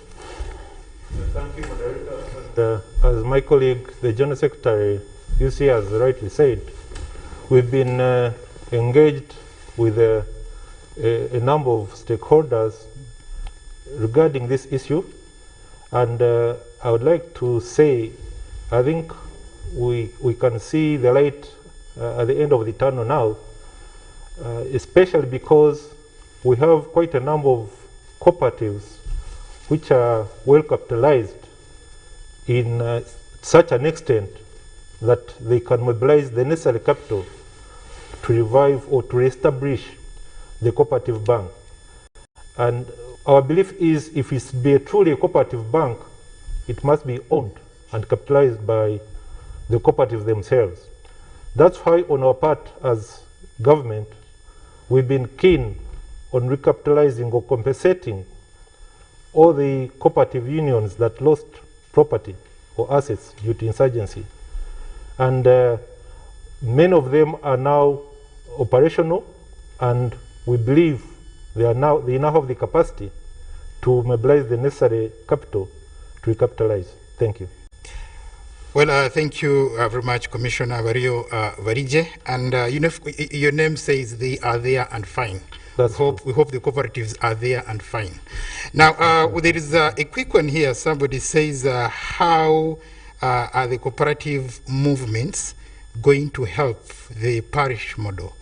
Thank you, Moderator. And, as my colleague, the General Secretary, UC, has rightly said, we've been engaged with a number of stakeholders regarding this issue. And I would like to say, I think we can see the light at the end of the tunnel now, especially because we have quite a number of cooperatives which are well capitalized in such an extent that they can mobilize the necessary capital to revive or to reestablish the cooperative bank. And our belief is, if it's be truly a cooperative bank, it must be owned and capitalized by the cooperatives themselves. That's why on our part as government, we've been keen on recapitalizing or compensating all the cooperative unions that lost property or assets due to insurgency. And many of them are now operational, and we believe they now have the capacity to mobilize the necessary capital to recapitalize. Thank you. Well, thank you very much, Commissioner Vario Varije. And your name says they are there and fine. We hope the cooperatives are there and fine. Now, there is a quick one here. Somebody says, how are the cooperative movements going to help the parish model?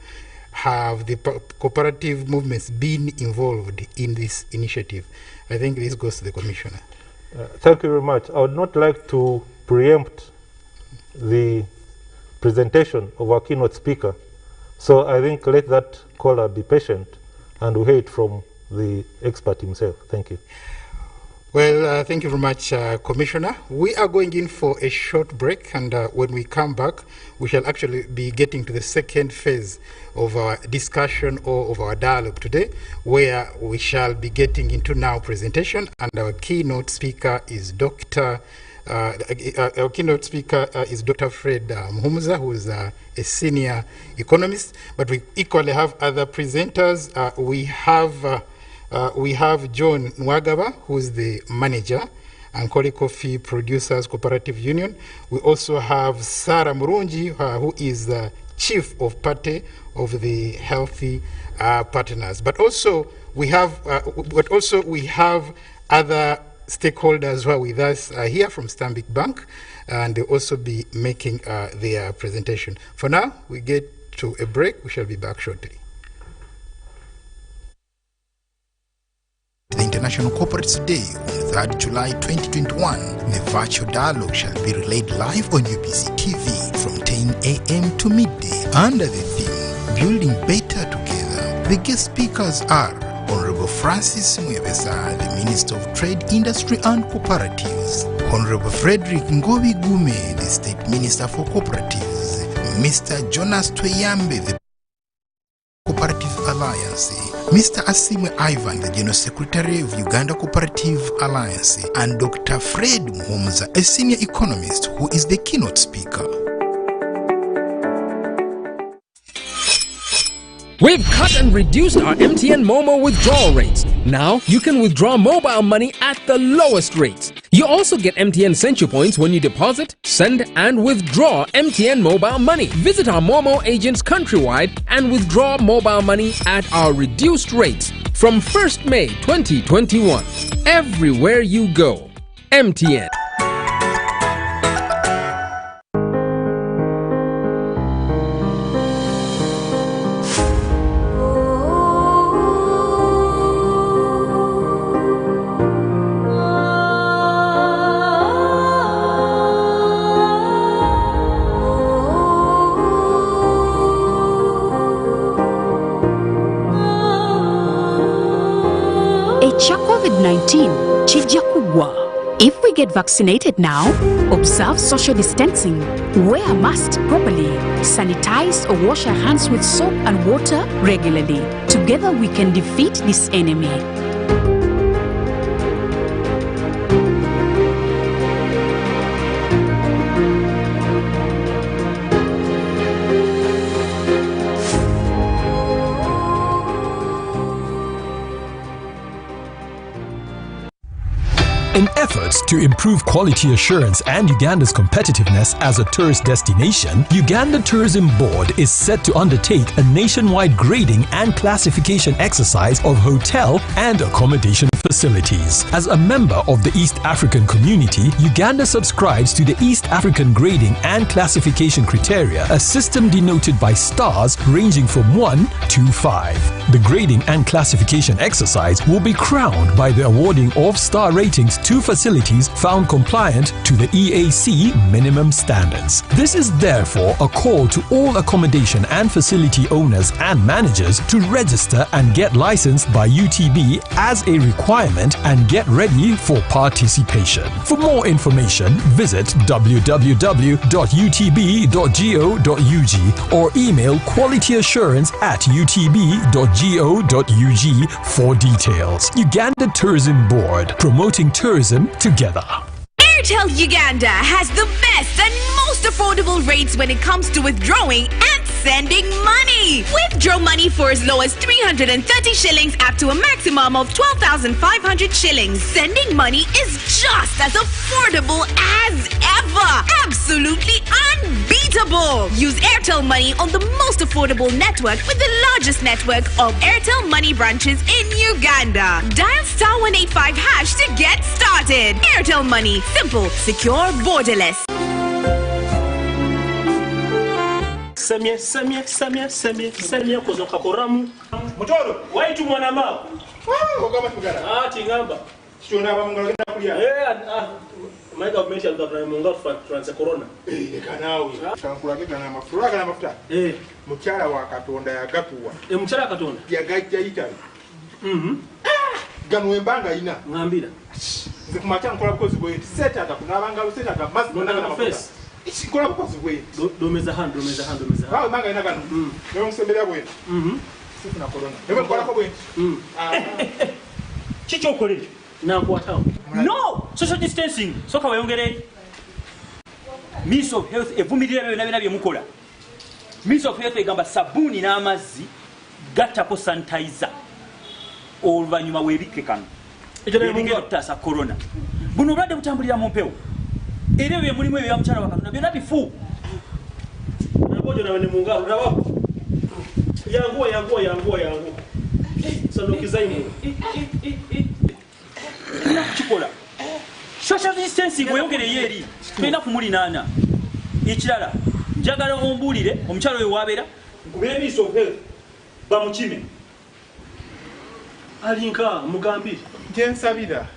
Have the cooperative movements been involved in this initiative? I think this goes to the Commissioner. Thank you very much. I would not like to preempt the presentation of our keynote speaker. So I think let that caller be patient and we'll hear it from the expert himself. Thank you. Well, thank you very much, Commissioner. We are going in for a short break, and when we come back, we shall actually be getting to the second phase of our discussion or of our dialogue today, where we shall be getting into now presentation, and our keynote speaker is Dr. Fred Muhumuza, who is a senior economist, but we equally have other presenters. We have John Nwagaba, who is the manager, Ankole Coffee Producers Cooperative Union. We also have Sarah Murungi, who is the chief of party of the Healthy Partners. But also we have other stakeholders who are with us here from Stanbic Bank, and they'll also be making their presentation. For now, we get to a break. We shall be back shortly. The International Corporates Day on 3rd July 2021, the virtual dialogue shall be relayed live on UBC TV from 10 a.m. to midday under the theme, Building Better Together. The guest speakers are Honorable Francis Mwebesa, the Minister of Trade, Industry and Cooperatives, Honorable Frederick Ngobi Gume, the State Minister for Cooperatives, Mr. Jonas Tweyambe, the Cooperative Alliance, Mr. Asimwe Ivan, the General Secretary of Uganda Cooperative Alliance, and Dr. Fred Muhumuza, a senior economist who is the keynote speaker. We've cut and reduced our MTN Momo withdrawal rates. Now you can withdraw mobile money at the lowest rates. You also get MTN Century Points when you deposit, send and withdraw MTN mobile money. Visit our Momo agents countrywide and withdraw mobile money at our reduced rates from 1st May 2021. Everywhere you go. MTN. COVID-19 chijja kugwa. If we get vaccinated now, observe social distancing, wear a mask properly, sanitize or wash our hands with soap and water regularly. Together we can defeat this enemy. In efforts to improve quality assurance and Uganda's competitiveness as a tourist destination, Uganda Tourism Board is set to undertake a nationwide grading and classification exercise of hotel and accommodation facilities. As a member of the East African community, Uganda subscribes to the East African Grading and Classification Criteria, a system denoted by stars ranging from 1 to 5. The grading and classification exercise will be crowned by the awarding of star ratings to facilities found compliant to the EAC minimum standards. This is therefore a call to all accommodation and facility owners and managers to register and get licensed by UTB as a requirement and get ready for participation. For more information, visit www.utb.go.ug or email qualityassurance@utb.go.ug for details. Uganda Tourism Board, promoting tourism together. Airtel Uganda has the best and most affordable rates when it comes to withdrawing and sending money. Withdraw money for as low as 330 shillings up to a maximum of 12,500 shillings. Sending money is just as affordable as ever. Absolutely unbeatable. Use Airtel Money on the most affordable network with the largest network of Airtel Money branches in Uganda. Dial *185# to get started. Airtel Money. Simple, secure, borderless. Semye kozoka koramu mutoro waitu mwana mao ogama tugara tingamba chitona abamungala genda kulya my government ya gavana munga France corona kanawe tankulageta na mafuraga na mafuta mukyala wa Katonda yagatuwa mukyala Katonda yagajja Italy gano embanga ina ngambira nze kumacha nkola kozi bwe seta atakunabanga seta atamasi na mafuta Ichikola bukozi bwe domeza hand bawe manga ina gano lero musembelya bwe sifuna corona ebe kola ko bwe chicho okolere nakwatawo no social distancing soka wayongere Ministry of Health evumirira byo nabyo mukola Ministry of Health egamba sabuni n'amazzi gattako sanitizer oluvanyuma webike kano ebintu tasa corona buno bladde butambulira mu mpewo era bye mulimu ebya mchana wakatuna byonna bifu nabojo na bane mungalo nabako yanguwa sanokizaimo chikola social distancing weyongere yeri twina kumulinana ekirala njagala ombulire omukyalo we wabera kubera Ministry of Health bamukime alinka mugambire jensabira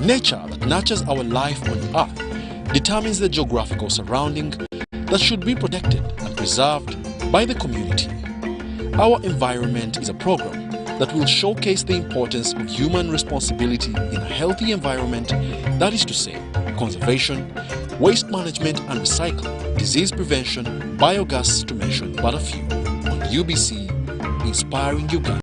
Nature that nurtures our life on Earth determines the geographical surrounding that should be protected and preserved by the community. Our environment is a program that will showcase the importance of human responsibility in a healthy environment, that is to say, conservation, waste management and recycling, disease prevention, biogas to mention but a few. On UBC, Inspiring Uganda.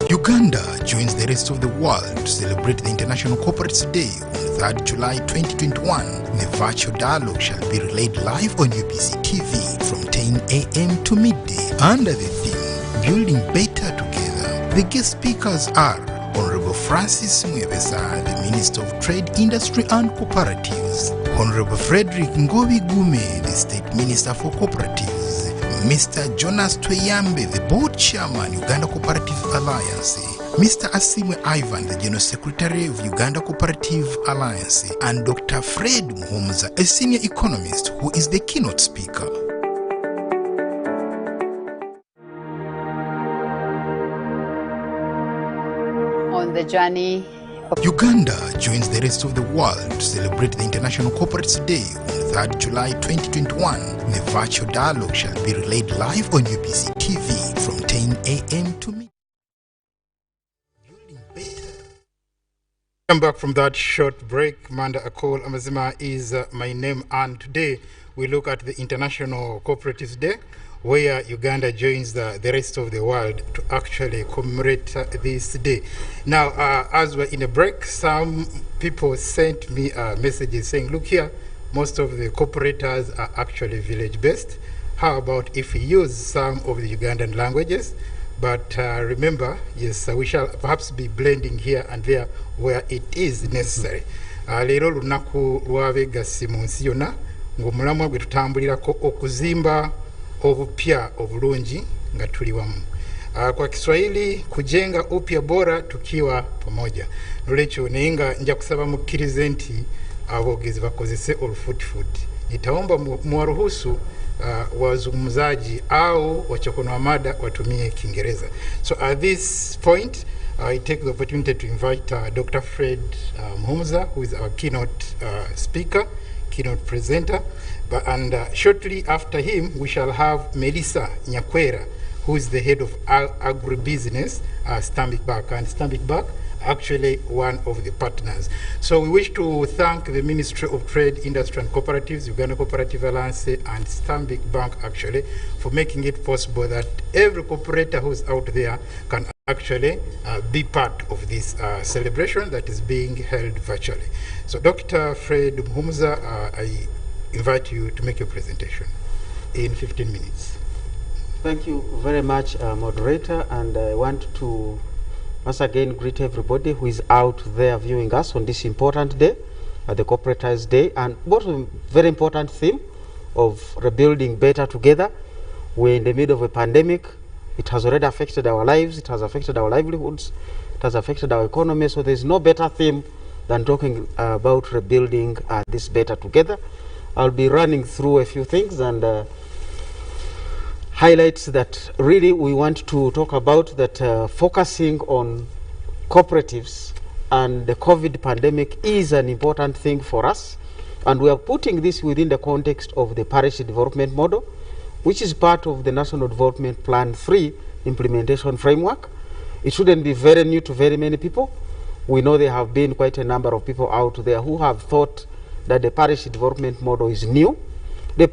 Uganda joins the rest of the world to celebrate the International Corporates Day on 3rd July 2021. The virtual dialogue shall be relayed live on UBC TV from 10 a.m. to midday under the theme, Building Better Together. The guest speakers are Honorable Francis Mwebesa, the Minister of Trade, Industry and Cooperatives, Honorable Frederick Ngobi Gume, the State Minister for Cooperatives, Mr. Jonas Tweyambe, the Board Chairman, Uganda Cooperative Alliance, Mr. Asimwe Ivan, the General Secretary of Uganda Cooperative Alliance, and Dr. Fred Muhumuza, a senior economist who is the keynote speaker. On the journey, Uganda joins the rest of the world to celebrate the International Corporates Day on 3rd July 2021. The virtual dialogue shall be relayed live on UBC TV from 10 a.m. to midnight. Come back from that short break. Manda Akol Amazima is my name, and today we look at the International Cooperatives Day, where Uganda joins the rest of the world to actually commemorate this day. Now, as we're in a break, some people sent me messages saying, look here, most of the cooperators are actually village-based. How about if we use some of the Ugandan languages? But remember, yes, we shall perhaps be blending here and there where it is necessary. Leero lunaku lw'abeegassi mu nsi yonna ng'omulamwa gwe tutambulirako okuzimba obupya obulungi nga tuli wamu. Kwa Kiswahili kujenga upya bora tukiwa pamoja. Nolwekyo naye nga nja kusaba mukkirize nti aboogezi bakozese olufuutifuuti. Nitaomba mwaruhusu wazungumzaji au wachokonoa mada watumie Kiingereza. So at this point, I take the opportunity to invite Dr. Fred Muhumuza, who is our keynote speaker, keynote presenter. And shortly after him, we shall have Melissa Nyakwera, who is the head of agribusiness, Stanbic Bank. And Stanbic Bank, actually one of the partners. So we wish to thank the Ministry of Trade, Industry and Cooperatives, Uganda Cooperative Alliance, and Stanbic Bank actually for making it possible that every cooperator who's out there can actually be part of this celebration that is being held virtually. So Dr. Fred Muhumuza, I invite you to make your presentation in 15 minutes. Thank you very much, moderator, and I want to once again greet everybody who is out there viewing us on this important day, the Cooperators Day, and what a very important theme of rebuilding better together. We're in the middle of a pandemic. It has already affected our lives, it has affected our livelihoods, it has affected our economy, so there's no better theme than talking about rebuilding this better together. I'll be running through a few things and highlights that really we want to talk about, that focusing on cooperatives and the COVID pandemic is an important thing for us, and we are putting this within the context of the parish development model, which is part of the National Development Plan 3 implementation framework. It shouldn't be very new to very many people. We know there have been quite a number of people out there who have thought that the parish development model is new. The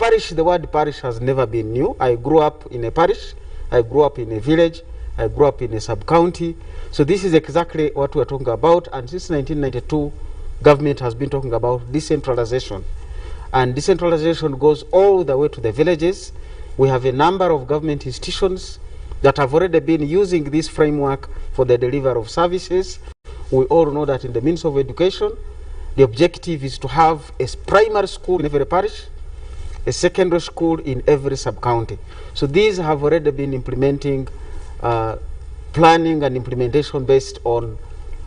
word parish has never been new. I grew up in a parish, I grew up in a village, I grew up in a sub-county. So this is exactly what we're talking about. And since 1992, government has been talking about decentralization. And decentralization goes all the way to the villages. We have a number of government institutions that have already been using this framework for the delivery of services. We all know that in the means of education, the objective is to have a primary school in every parish, a secondary school in every sub-county. So these have already been implementing planning and implementation based on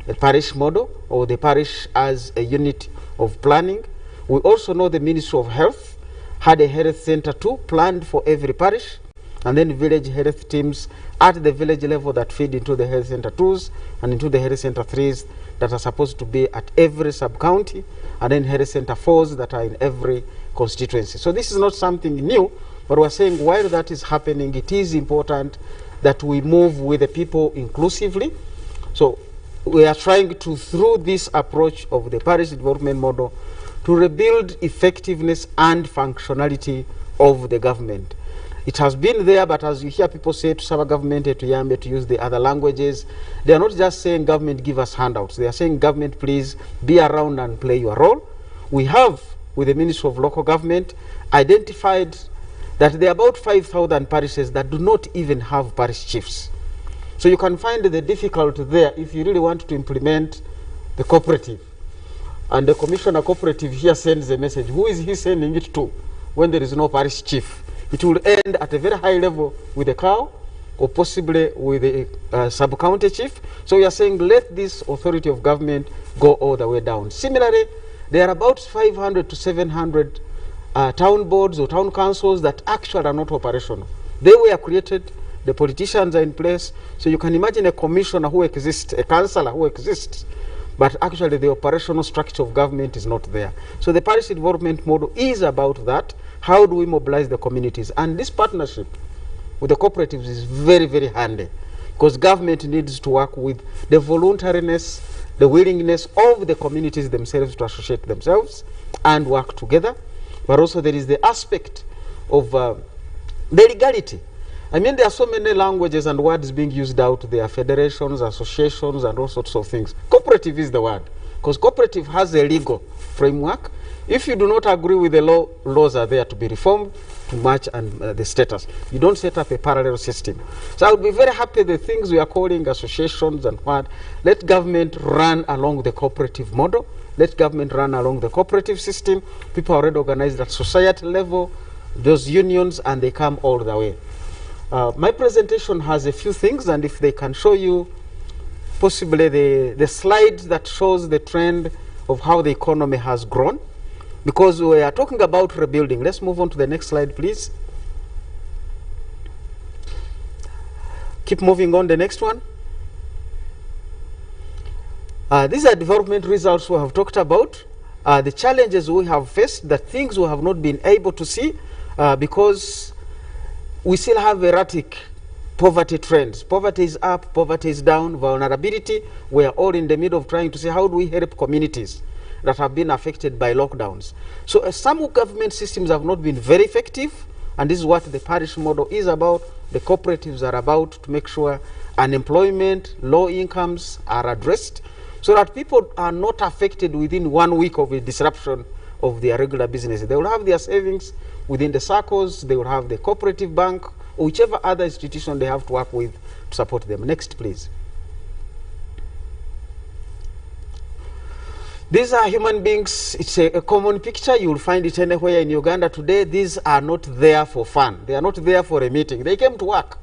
the parish model, or the parish as a unit of planning. We also know the Ministry of Health had a health center too, planned for every parish, and then village health teams at the village level that feed into the health center 2s and into the health center 3s that are supposed to be at every sub-county, and then health center 4s that are in every constituency. So this is not something new, but we're saying while that is happening, it is important that we move with the people inclusively. So we are trying to, through this approach of the parish development model, to rebuild effectiveness and functionality of the government. It has been there, but as you hear people say to Saba government, to Yambe, to use the other languages, they are not just saying government give us handouts. They are saying government please be around and play your role. We have, with the Ministry of Local Government, identified that there are about 5,000 parishes that do not even have parish chiefs. So you can find the difficulty there if you really want to implement the cooperative. And the commissioner cooperative here sends a message. Who is he sending it to when there is no parish chief? It will end at a very high level with the cow, or possibly with the sub-county chief. So we are saying let this authority of government go all the way down. Similarly, there are about 500 to 700 town boards or town councils that actually are not operational. They were created, the politicians are in place, so you can imagine a commissioner who exists, a councillor who exists, but actually the operational structure of government is not there. So the parish development model is about that. How do we mobilize the communities? And this partnership with the cooperatives is very, very handy, because government needs to work with the voluntariness, the willingness of the communities themselves to associate themselves and work together. But also there is the aspect of the legality. I mean, there are so many languages and words being used out there, federations, associations, and all sorts of things. Cooperative is the word, because cooperative has a legal framework. If you do not agree with the law, laws are there to be reformed to match and the status. You don't set up a parallel system. So I would be very happy the things we are calling associations and what, let government run along the cooperative model. Let government run along the cooperative system. People are already organized at society level, those unions, and they come all the way. My presentation has a few things, and if they can show you possibly the slide that shows the trend of how the economy has grown, because we are talking about rebuilding. Let's move on to the next slide, please. Keep moving on, the next one. These are development results we have talked about, the challenges we have faced, the things we have not been able to see because we still have erratic poverty trends. Poverty is up, poverty is down, vulnerability. We are all in the middle of trying to see how do we help communities that have been affected by lockdowns. So some government systems have not been very effective, and this is what the parish model is about. The cooperatives are about to make sure unemployment, low incomes are addressed, so that people are not affected within 1 week of a disruption of their regular business. They will have their savings within the circles, they will have the cooperative bank, or whichever other institution they have to work with to support them. Next, please. These are human beings. It's a common picture. You will find it anywhere in Uganda today. These are not there for fun. They are not there for a meeting. They came to work.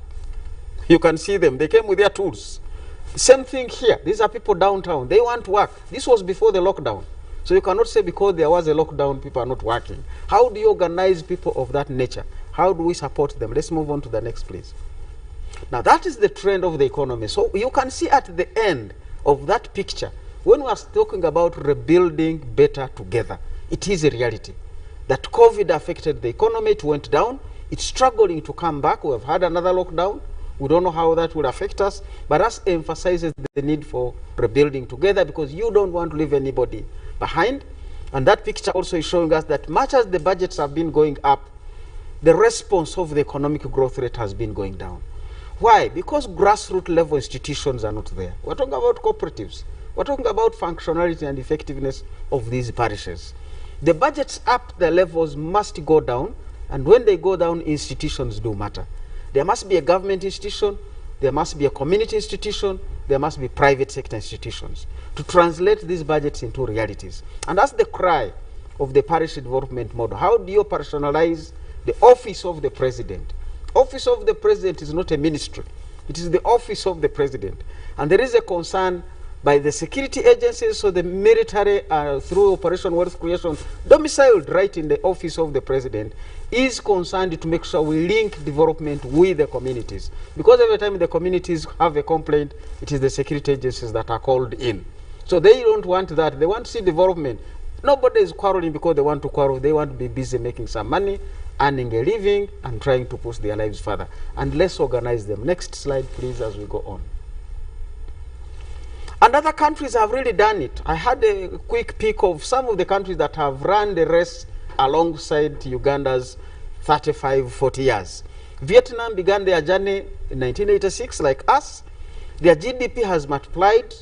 You can see them. They came with their tools. Same thing here. These are people downtown. They want to work. This was before the lockdown. So you cannot say because there was a lockdown, people are not working. How do you organize people of that nature? How do we support them? Let's move on to the next, please. Now, that is the trend of the economy. So you can see at the end of that picture, when we are talking about rebuilding better together, it is a reality that COVID affected the economy. It went down. It's struggling to come back. We have had another lockdown. We don't know how that will affect us, but that emphasizes the need for rebuilding together, because you don't want to leave anybody behind. And that picture also is showing us that much as the budgets have been going up, the response of the economic growth rate has been going down. Why? Because grassroots level institutions are not there. We're talking about cooperatives. We're talking about functionality and effectiveness of these parishes. The budgets up, the levels must go down, and when they go down, institutions do matter. There must be a government institution, there must be a community institution, there must be private sector institutions to translate these budgets into realities. And that's the cry of the parish development model. How do you personalize the office of the president? Office of the president is not a ministry. It is the office of the president. And there is a concern by the security agencies, so the military through Operation Wealth Creation, domiciled right in the office of the president, is concerned to make sure we link development with the communities. Because every time the communities have a complaint, it is the security agencies that are called in. So they don't want that. They want to see development. Nobody is quarreling because they want to quarrel. They want to be busy making some money, earning a living, and trying to push their lives further. And let's organize them. Next slide, please, as we go on. And other countries have really done it. I had a quick peek of some of the countries that have run the race alongside Uganda's 35, 40 years. Vietnam began their journey in 1986, like us. Their GDP has multiplied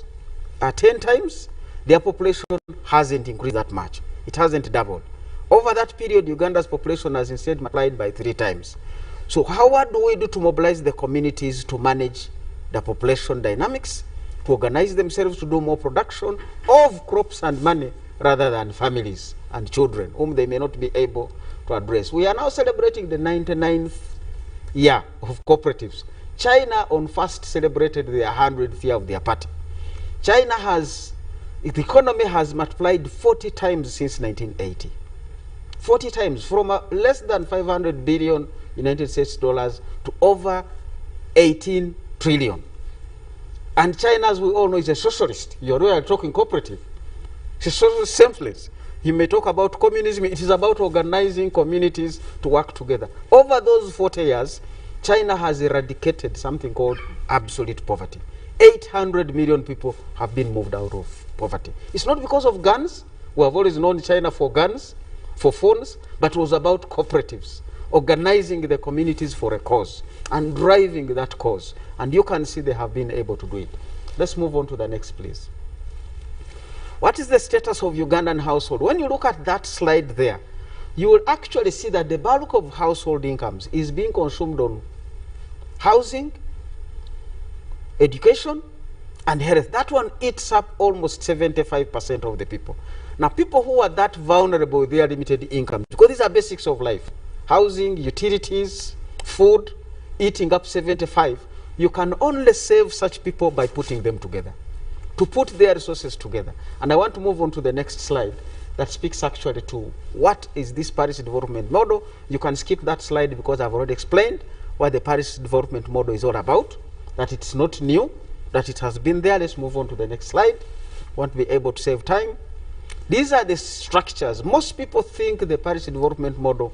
10 times. Their population hasn't increased that much. It hasn't doubled. Over that period, Uganda's population has instead multiplied by 3 times. So what do we do to mobilize the communities to manage the population dynamics, to organize themselves to do more production of crops and money rather than families and children whom they may not be able to address? We are now celebrating the 99th year of cooperatives. China on first celebrated their 100th year of their party. China has, the economy has multiplied 40 times since 1980. 40 times, from less than 500 billion United States dollars to over 18 trillion. And China, as we all know, is a socialist. We are talking cooperative. It's a socialist selfless. You may talk about communism. It is about organizing communities to work together. Over those 40 years, China has eradicated something called absolute poverty. 800 million people have been moved out of poverty. It's not because of guns. We have always known China for guns, for phones, but it was about cooperatives, organizing the communities for a cause and driving that cause. And you can see they have been able to do it. Let's move on to the next, please. What is the status of Ugandan household? When you look at that slide there, you will actually see that the bulk of household incomes is being consumed on housing, education, and health. That one eats up almost 75% of the people. Now, people who are that vulnerable with their limited income, because these are basics of life, housing, utilities, food, eating up 75, you can only save such people by putting them together, to put their resources together. And I want to move on to the next slide that speaks actually to what is this Paris development model. You can skip that slide because I've already explained what the Paris development model is all about, that it's not new, that it has been there. Let's move on to the next slide. Want to be able to save time. These are the structures. Most people think the Paris development model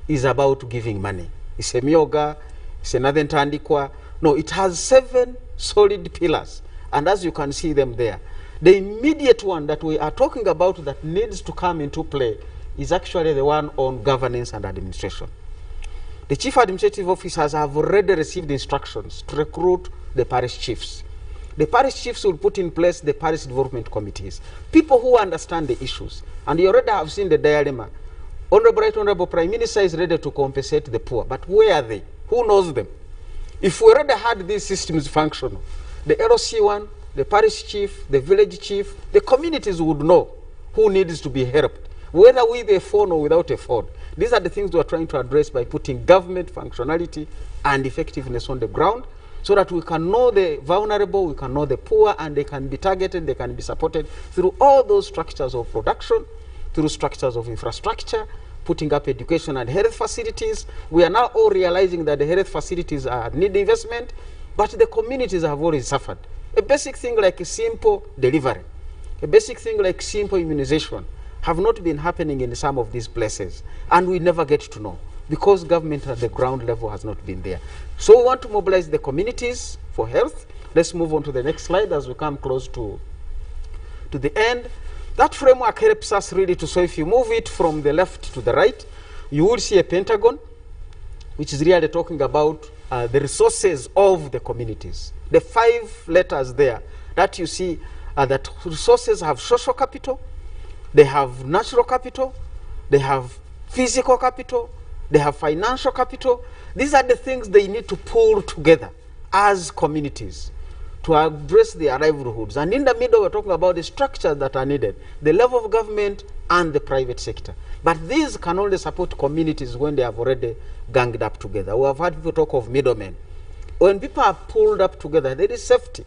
is about giving money. It's a myoga, it's another ntandikwa. No, it has 7 solid pillars. And as you can see them there, the immediate one that we are talking about that needs to come into play is actually the one on governance and administration. The chief administrative officers have already received instructions to recruit the parish chiefs. The parish chiefs will put in place the parish development committees, people who understand the issues. And you already have seen the dilemma. Honorable Prime Minister is ready to compensate the poor, but where are they? Who knows them? If we already had these systems functional, the LOC one, the parish chief, the village chief, the communities would know who needs to be helped, whether with a phone or without a phone. These are the things we are trying to address by putting government functionality and effectiveness on the ground, so that we can know the vulnerable, we can know the poor, and they can be targeted, they can be supported through all those structures of production, through structures of infrastructure, putting up education and health facilities. We are now all realizing that the health facilities need investment, but the communities have already suffered. A basic thing like a simple delivery, a basic thing like simple immunization have not been happening in some of these places, and we never get to know because government at the ground level has not been there. So we want to mobilize the communities for health. Let's move on to the next slide as we come close to the end. That framework helps us really to, so if you move it from the left to the right, you will see a pentagon, which is really talking about the resources of the communities. The 5 letters there that you see that resources have social capital, they have natural capital, they have physical capital, they have financial capital. These are the things they need to pull together as communities to address their livelihoods. And in the middle, we're talking about the structures that are needed, the level of government and the private sector. But these can only support communities when they have already ganged up together. We have had people talk of middlemen. When people are pulled up together, there is safety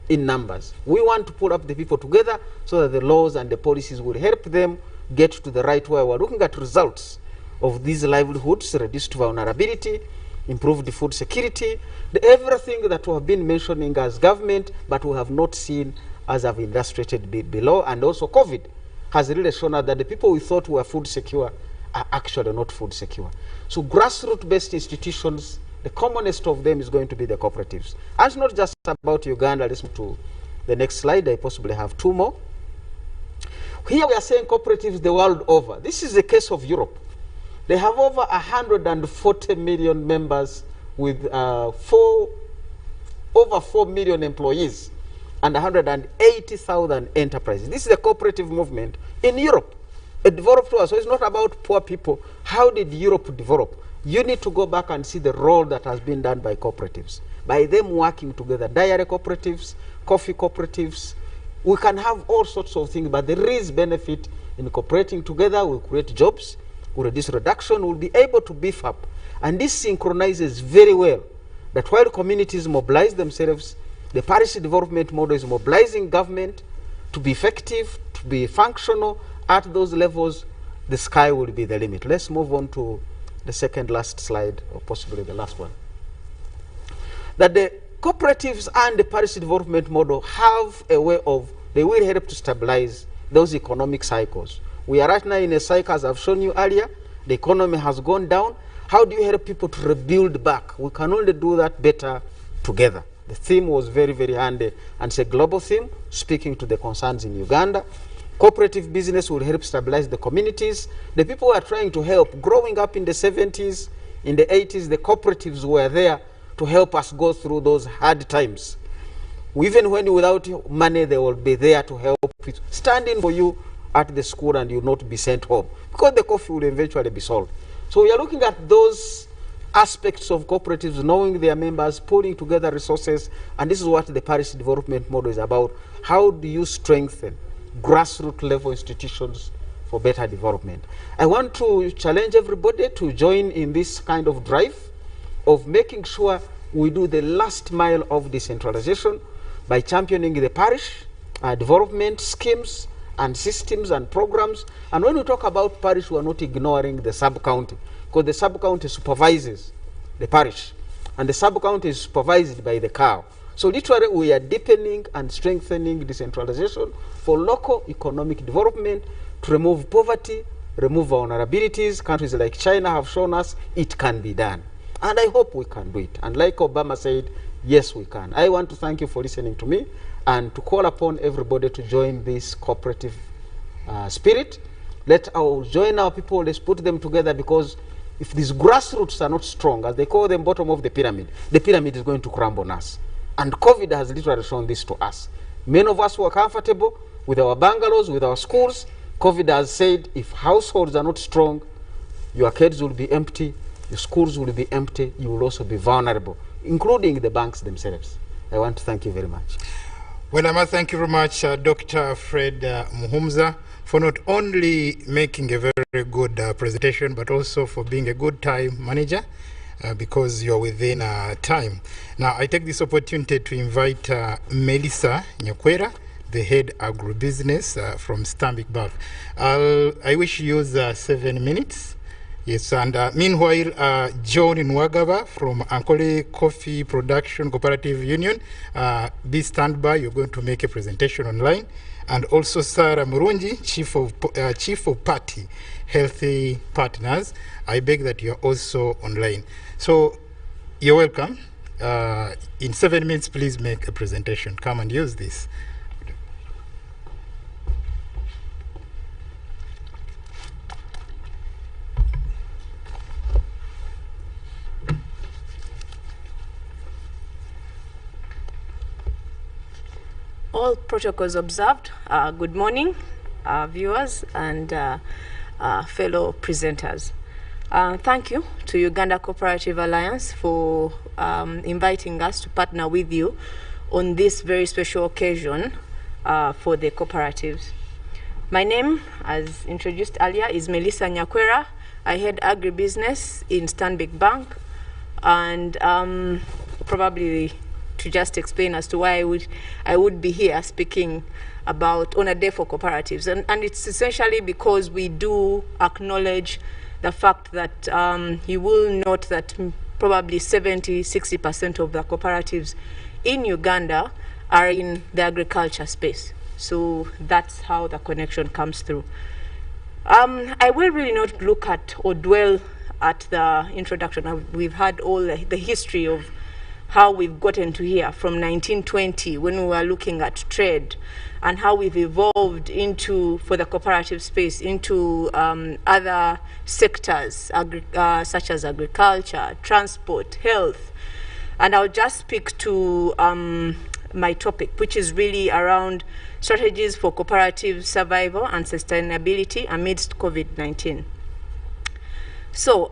in numbers. We want to pull up the people together so that the laws and the policies will help them get to the right way. We're looking at results of these livelihoods, reduced vulnerability, improved food security, everything that we have been mentioning as government, but we have not seen as I've illustrated below. And also COVID has really shown us that the people we thought were food secure are actually not food secure. So grassroots-based institutions, the commonest of them is going to be the cooperatives. And it's not just about Uganda. Let's move to the next slide. I possibly have 2 more. Here we are saying cooperatives the world over. This is the case of Europe. They have over 140 million members with over 4 million employees and 180,000 enterprises. This is a cooperative movement in Europe. It developed well. So it's not about poor people. How did Europe develop? You need to go back and see the role that has been done by cooperatives, by them working together, dairy cooperatives, coffee cooperatives. We can have all sorts of things, but there is benefit in cooperating together. We create jobs, we reduce reduction, we'll be able to beef up. And this synchronizes very well that while communities mobilize themselves, the parish development model is mobilizing government to be effective, to be functional at those levels. The sky will be the limit. Let's move on to the second last slide, or possibly the last one. That the cooperatives and the parish development model have a way of, they will help to stabilize those economic cycles. We are right now in a cycle, as I've shown you earlier. The economy has gone down. How do you help people to rebuild back? We can only do that better together. The theme was very, very handy, and it's a global theme, speaking to the concerns in Uganda. Cooperative business will help stabilize the communities. The people who are trying to help, growing up in the 70s, in the 80s, the cooperatives were there to help us go through those hard times. Even when without money, they will be there to help you, standing for you at the school, and you will not be sent home, because the coffee will eventually be sold. So we are looking at those aspects of cooperatives, knowing their members, pulling together resources, and this is what the parish development model is about. How do you strengthen grassroots level institutions for better development? I want to challenge everybody to join in this kind of drive of making sure we do the last mile of decentralization by championing the parish development schemes and systems and programs. And when we talk about parish, we are not ignoring the sub-county, because the sub-county supervises the parish, and the sub-county is supervised by the cow. So literally, we are deepening and strengthening decentralization for local economic development, to remove poverty, remove vulnerabilities. Countries like China have shown us it can be done. And I hope we can do it. And like Obama said, yes, we can. I want to thank you for listening to me, and to call upon everybody to join this cooperative spirit. Let's join our people, let's put them together, because if these grassroots are not strong, as they call them, bottom of the pyramid is going to crumble on us. And COVID has literally shown this to us. Many of us were comfortable with our bungalows, with our schools. COVID has said, if households are not strong, your kids will be empty, your schools will be empty, you will also be vulnerable, including the banks themselves. I want to thank you very much. Well, I must thank you very much, Dr. Fred Muhumza, for not only making a very good presentation, but also for being a good time manager, because you're within time. Now, I take this opportunity to invite Melissa Nyakwera, the head agribusiness from Stanbic Bank. I wish you use 7 minutes. Yes, and meanwhile, John Nwagaba from Ankole Coffee Production Cooperative Union, be standby. You're going to make a presentation online. And also Sarah Murungi, Chief of Party Healthy Partners. I beg that you're also online. So you're welcome. In 7 minutes, please make a presentation. Come and use this. All protocols observed. Good morning, viewers and fellow presenters. Thank you to Uganda Cooperative Alliance for inviting us to partner with you on this very special occasion for the cooperatives. My name, as introduced earlier, is Melissa Nyakwera. I head agribusiness in Stanbic Bank, and probably to just explain as to why I would be here speaking about on a day for cooperatives. And it's essentially because we do acknowledge the fact that you will note that probably 70–60% of the cooperatives in Uganda are in the agriculture space. So that's how the connection comes through. I will really not look at or dwell at the introduction. We've had all the history of how we've gotten to here from 1920, when we were looking at trade, and how we've evolved into, for the cooperative space, into other sectors, such as agriculture, transport, health. And I'll just speak to my topic, which is really around strategies for cooperative survival and sustainability amidst COVID-19. So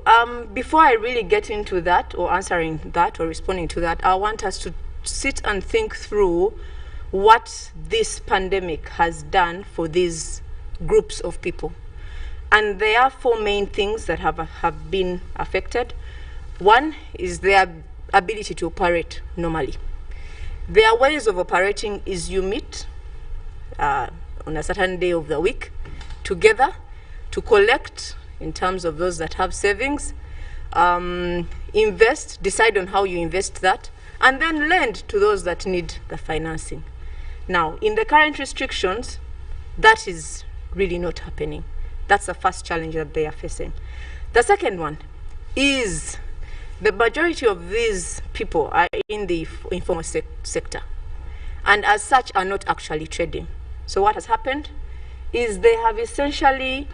before I really get into that, or answering that, or responding to that, I want us to sit and think through what this pandemic has done for these groups of people. And there are 4 main things that have been affected. One is their ability to operate normally. Their ways of operating is you meet on a certain day of the week together to collect, in terms of those that have savings, invest, decide on how you invest that, and then lend to those that need the financing. Now, in the current restrictions, that is really not happening. That's the first challenge that they are facing. The second one is The majority of these people are in the informal sector, and as such are not actually trading. So what has happened is they have essentially,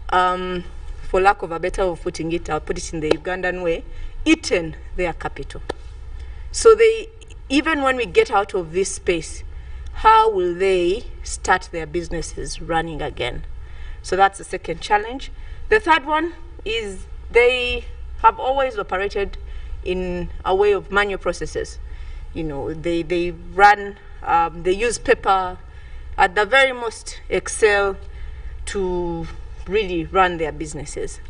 for lack of a better way of putting it, I'll put it in the Ugandan way, eaten their capital. So even when we get out of this space, how will they start their businesses running again? So that's the second challenge. The third one is they have always operated in a way of manual processes. You know, they run, they use paper, at the very most Excel, to really run their businesses.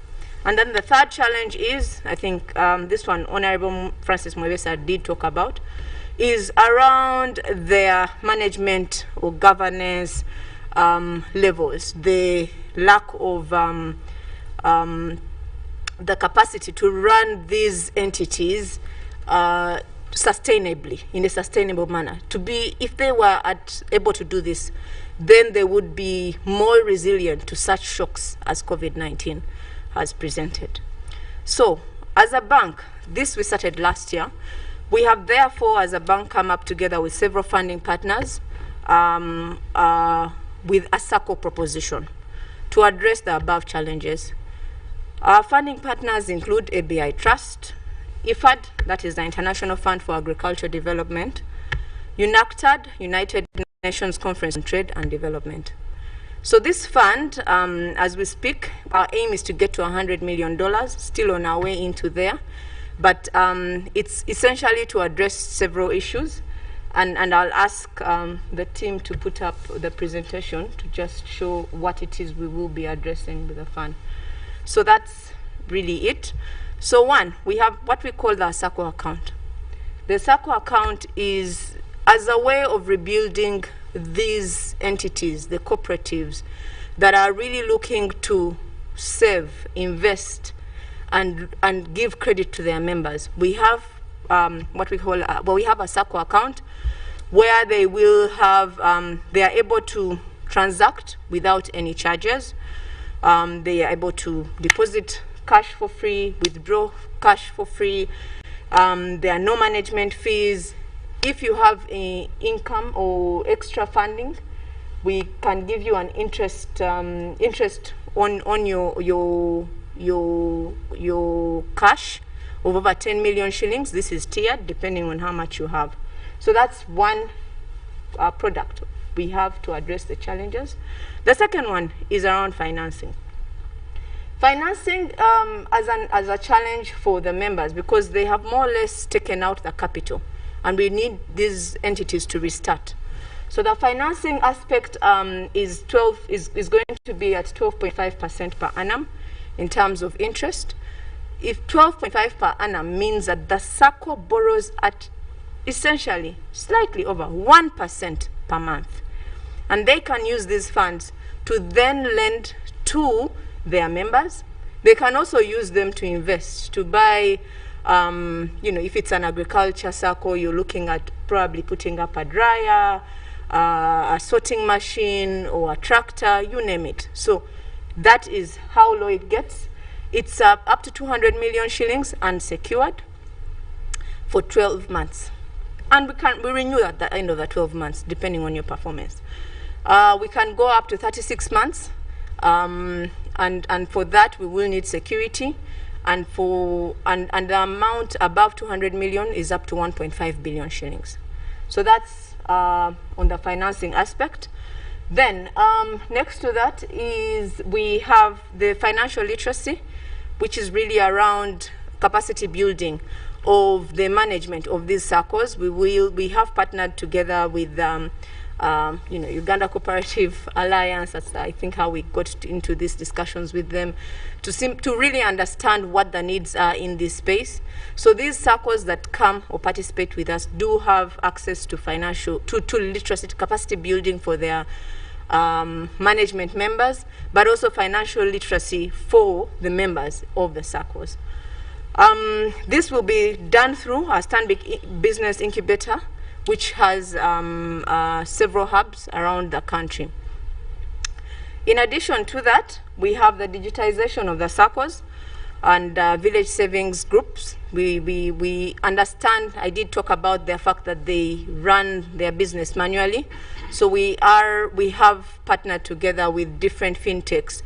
And then the third challenge is, I think this one Honorable Francis Mwebesa did talk about, is around their management or governance levels, the lack of the capacity to run these entities sustainably, in a sustainable manner. If they were able to do this, then they would be more resilient to such shocks as COVID-19 has presented. So, as a bank, this we started last year. We have therefore, as a bank, come up together with several funding partners with a SACCO proposition to address the above challenges. Our funding partners include ABI Trust, IFAD, that is the International Fund for Agriculture Development, UNACTAD, United Nations Conference on Trade and Development. So this fund, as we speak, our aim is to get to $100 million, still on our way into there. But it's essentially to address several issues. And I'll ask the team to put up the presentation to just show what it is we will be addressing with the fund. So that's really it. So one, we have what we call the SACCO account. The SACCO account is as a way of rebuilding these entities, the cooperatives, that are really looking to save, invest, and give credit to their members. We have what we call, we have a SACCO account where they will have, they are able to transact without any charges. They are able to deposit cash for free, withdraw cash for free. There are no management fees. If you have income or extra funding, we can give you an interest on your cash of over 10 million shillings. This is tiered depending on how much you have. So that's one product we have to address the challenges. The second one is around financing. Financing as a challenge for the members, because they have more or less taken out the capital, and we need these entities to restart. So the financing aspect is going to be at 12.5% per annum in terms of interest. If 12.5 per annum means that the SACCO borrows at essentially slightly over 1% per month, and they can use these funds to then lend to their members. They can also use them to invest, to buy, if it's an agriculture SACCO, you're looking at probably putting up a dryer, a sorting machine, or a tractor, you name it. So that is how low it gets. It's up to 200 million shillings unsecured for 12 months. And we renew at the end of the 12 months, depending on your performance. We can go up to 36 months. And for that, we will need security. And the amount above 200 million is up to 1.5 billion shillings. So that's on the financing aspect. Then next to that is we have the financial literacy, which is really around capacity building of the management of these SACCOs. We have partnered together with Uganda Cooperative Alliance. That's, I think, how we got into these discussions with them to really understand what the needs are in this space. So these SACCOs that come or participate with us do have access to to literacy, to capacity building for their management members, but also financial literacy for the members of the SACCOs. This will be done through our Stanbic Business Incubator, which has several hubs around the country. In addition to that, we have the digitization of the SACCOs. and village savings groups. We understand, I did talk about the fact that they run their business manually. So we have partnered together with different fintechs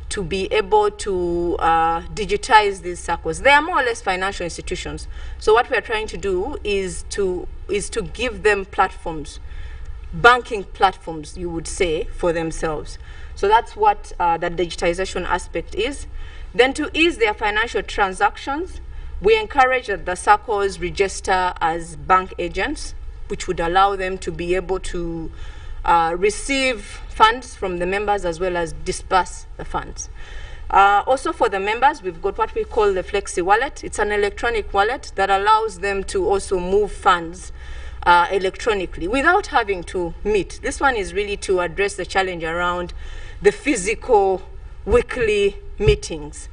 to be able to digitize these SACCOs. They are more or less financial institutions. So what we are trying to do is to give them platforms, banking platforms, you would say, for themselves. So that's what that digitization aspect is. Then to ease their financial transactions, we encourage that the SACCOs register as bank agents, which would allow them to be able to receive funds from the members as well as disperse the funds. Also for the members, we've got what we call the Flexi Wallet. It's an electronic wallet that allows them to also move funds electronically without having to meet. This one is really to address the challenge around the physical weekly meetings.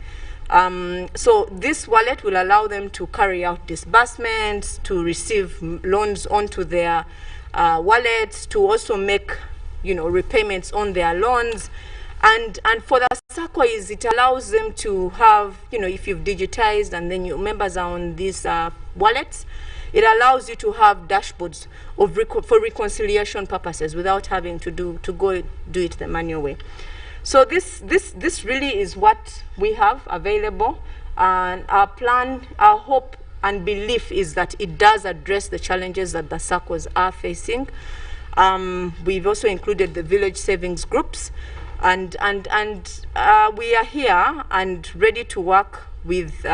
So this wallet will allow them to carry out disbursements, to receive loans onto their wallets, to also make, repayments on their loans. And for the SACCO, it allows them to have, if you've digitized and then your members are on these wallets, it allows you to have dashboards for reconciliation purposes without having to go do it the manual way. So this really is what we have available, and our plan, our hope and belief is that it does address the challenges that the SACCOs are facing. We've also included the village savings groups, and we are here and ready to work with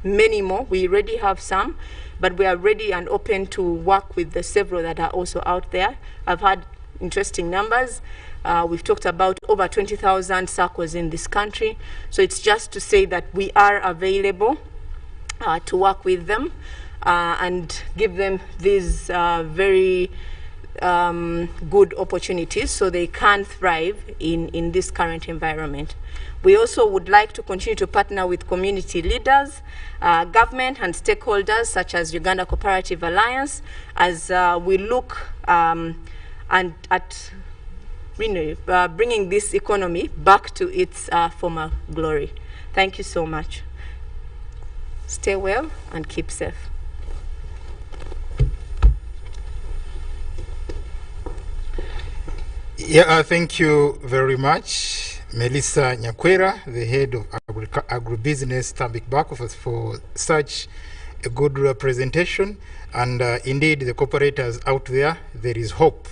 many more. We already have some, but we are ready and open to work with the several that are also out there. I've had interesting numbers. We've talked about over 20,000 SACCOs in this country. So it's just to say that we are available to work with them and give them these very good opportunities so they can thrive in this current environment. We also would like to continue to partner with community leaders, government and stakeholders such as Uganda Cooperative Alliance as we look at bringing this economy back to its former glory. Thank you so much. Stay well and keep safe. Yeah, thank you very much, Melissa Nyakwera, the head of agribusiness Tambik back office, for such a good presentation. And indeed, the cooperators out there, there is hope.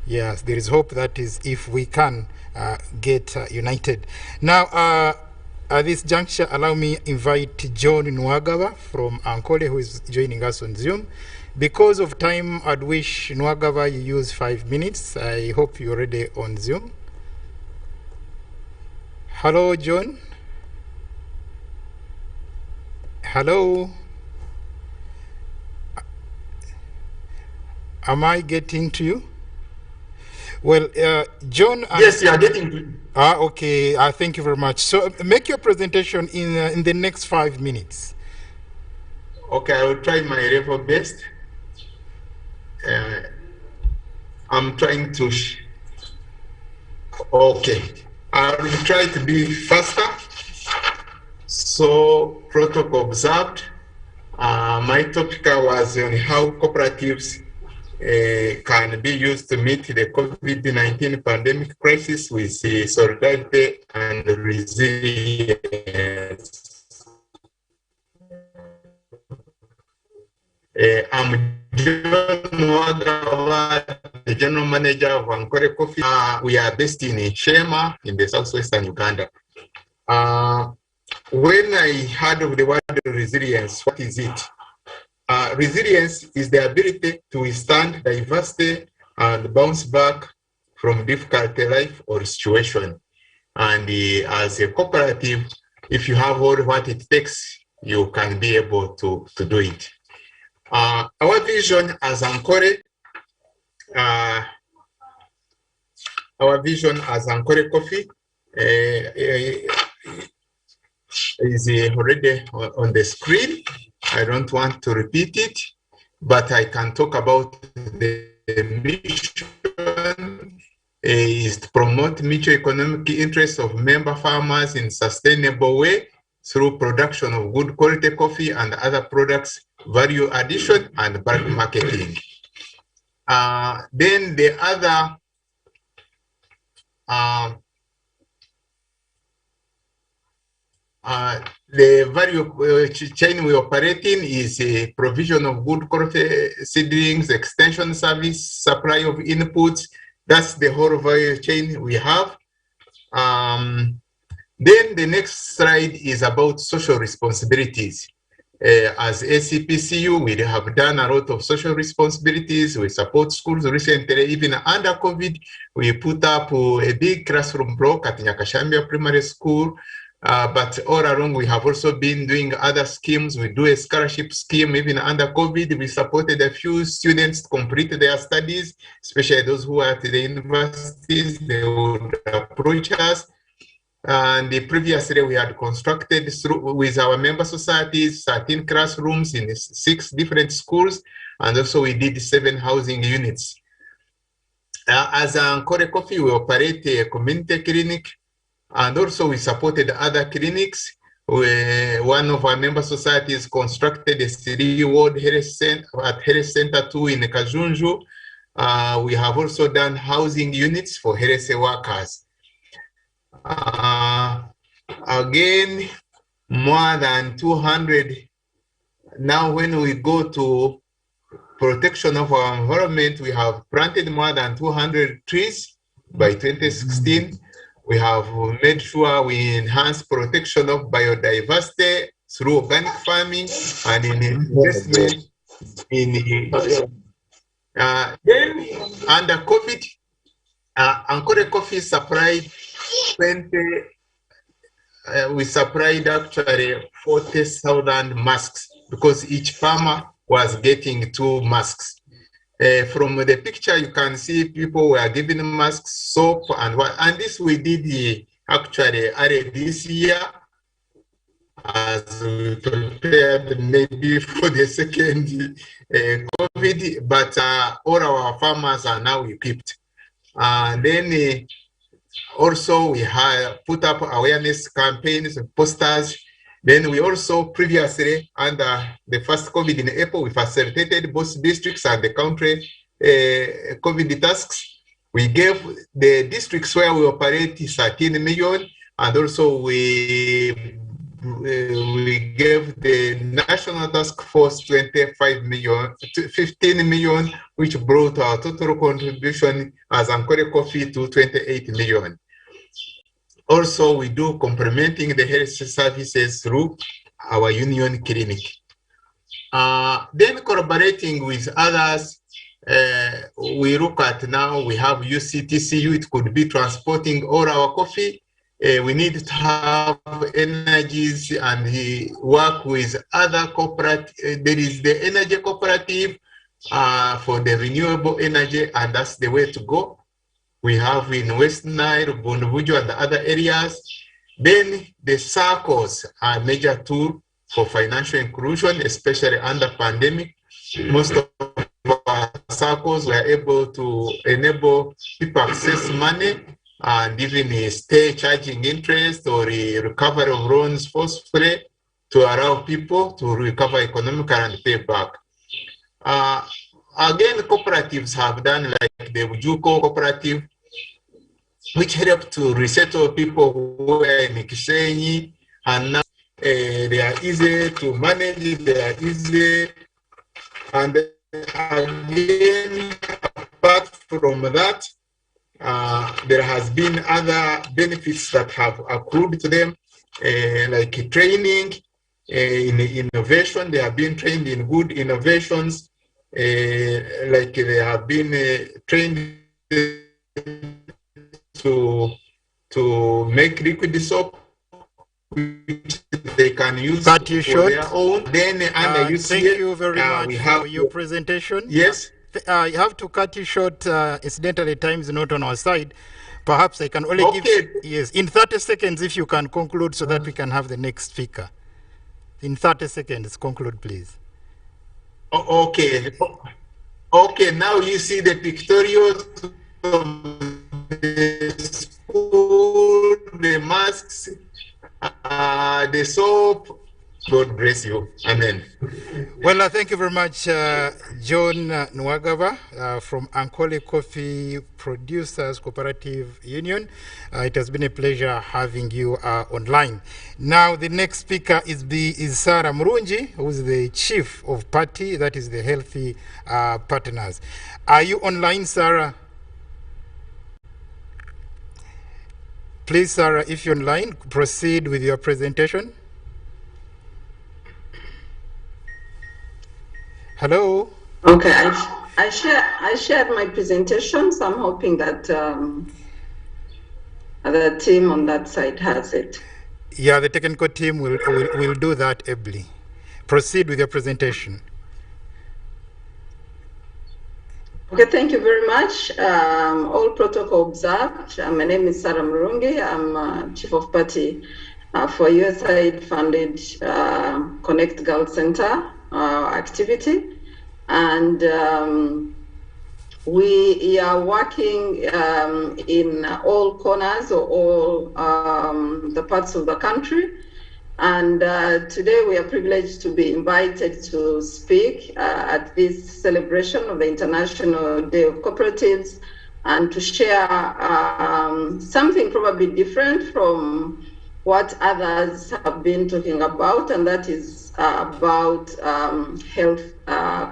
Yes, there is hope. That is, if we can get united. Now, at this juncture, allow me invite John Nwagaba from Ankole, who is joining us on Zoom. Because of time, I'd wish Nwagaba you use 5 minutes. I hope you're ready on Zoom. Hello, John. Hello. Am I getting to you? Well, John. Yes, you are getting to. Okay. Thank you very much. So, make your presentation in the next 5 minutes. Okay, I will try my level best. I'm trying to. Okay, I will try to be faster. So, protocol observed. My topic was on how cooperatives can be used to meet the COVID-19 pandemic crisis with solidarity and resilience. I'm John Nwagaba, the General Manager of Ankole Coffee. We are based in Shema in the southwestern Uganda. When I heard of the word resilience, what is it? Resilience is the ability to withstand diversity and bounce back from difficult life or situation. And as a cooperative, if you have all what it takes, you can be able to do it. Our vision as Ankole, Coffee is already on the screen. I don't want to repeat it, but I can talk about the mission is to promote mutual economic interests of member farmers in sustainable way through production of good quality coffee and other products, value addition, and bulk marketing. Then the other the value chain we operate in is a provision of good quality seedlings, extension service, supply of inputs. That's the whole value chain we have. Then the next slide is about social responsibilities. As ACPCU, we have done a lot of social responsibilities. We support schools recently, even under COVID. We put up a big classroom block at Nyakashambia Primary School. But all along, we have also been doing other schemes. We do a scholarship scheme. Even under COVID, we supported a few students to complete their studies, especially those who are at the universities. They would approach us. And previously, we had constructed with our member societies 13 classrooms in 6 different schools, and also we did 7 housing units. As Ankore Coffee, we operate a community clinic, and also we supported other clinics. One of our member societies constructed a 3-ward health center at Health Center 2 in Kajunju. We have also done housing units for health workers. Again, more than 200. Now, when we go to protection of our environment, we have planted more than 200 trees by 2016. We have made sure we enhance protection of biodiversity through organic farming and in investment in then under COVID, Ankore Coffee supplied we supplied actually 40,000 masks because each farmer was getting 2 masks. From the picture, you can see people were given masks, soap, and what. And this we did actually early this year, as we prepared maybe for the second COVID. But all our farmers are now equipped. Then also we have put up awareness campaigns and posters. Then we also previously, under the first COVID in April, we facilitated both districts and the country COVID tasks. We gave the districts where we operate 13 million, and also we gave the national task force 25 million, 15 million, which brought our total contribution as Ankore Coffee to 28 million. Also, we do complementing the health services through our union clinic. Then collaborating with others, we look at now, we have UCTCU, it could be transporting all our coffee. We need to have energies and work with other cooperative. There is the energy cooperative for the renewable energy, and that's the way to go. We have in West Nile, Bundubujo, and the other areas. Then the circles are a major tool for financial inclusion, especially under pandemic. Most of our circles were able to enable people access money and even stay charging interest or recovery of loans forcefully to allow people to recover economically and pay back. Again, cooperatives have done like the Ujuko cooperative, which helped to resettle people who were in Kishenyi, and now they are easy to manage, they are easy. And again, apart from that, there has been other benefits that have accrued to them, like training in innovation. They have been trained in good innovations, like they have been trained to make liquid soap, which they can use for their own. Then under thank you very much for your presentation. Yes. I have to cut you short. Incidentally, time is not on our side. Perhaps I can only give yes in 30 seconds if you can conclude so that we can have the next speaker. In 30 seconds, conclude, please. Okay. Okay, now you see the pictorials of the school, the masks. the soap. God bless you. Amen. Well, thank you very much, John Nwagaba from Ankole Coffee Producers Cooperative Union. It has been a pleasure having you online. Now, the next speaker is Sarah Murungi, who is the chief of party, that is the Healthy Partners. Are you online, Sarah? Please, Sarah, if you're online, proceed with your presentation. Hello. Okay, I shared my presentation, so I'm hoping that the team on that side has it. Yeah, the technical team will do that ably. Proceed with your presentation. Okay, thank you very much. All protocol observed. My name is Sarah Murungi. I'm chief of party for USAID funded Connect Girl Center activity, and we are working in all corners or all the parts of the country. And today we are privileged to be invited to speak at this celebration of the International Day of Cooperatives and to share something probably different from what others have been talking about, and that is about health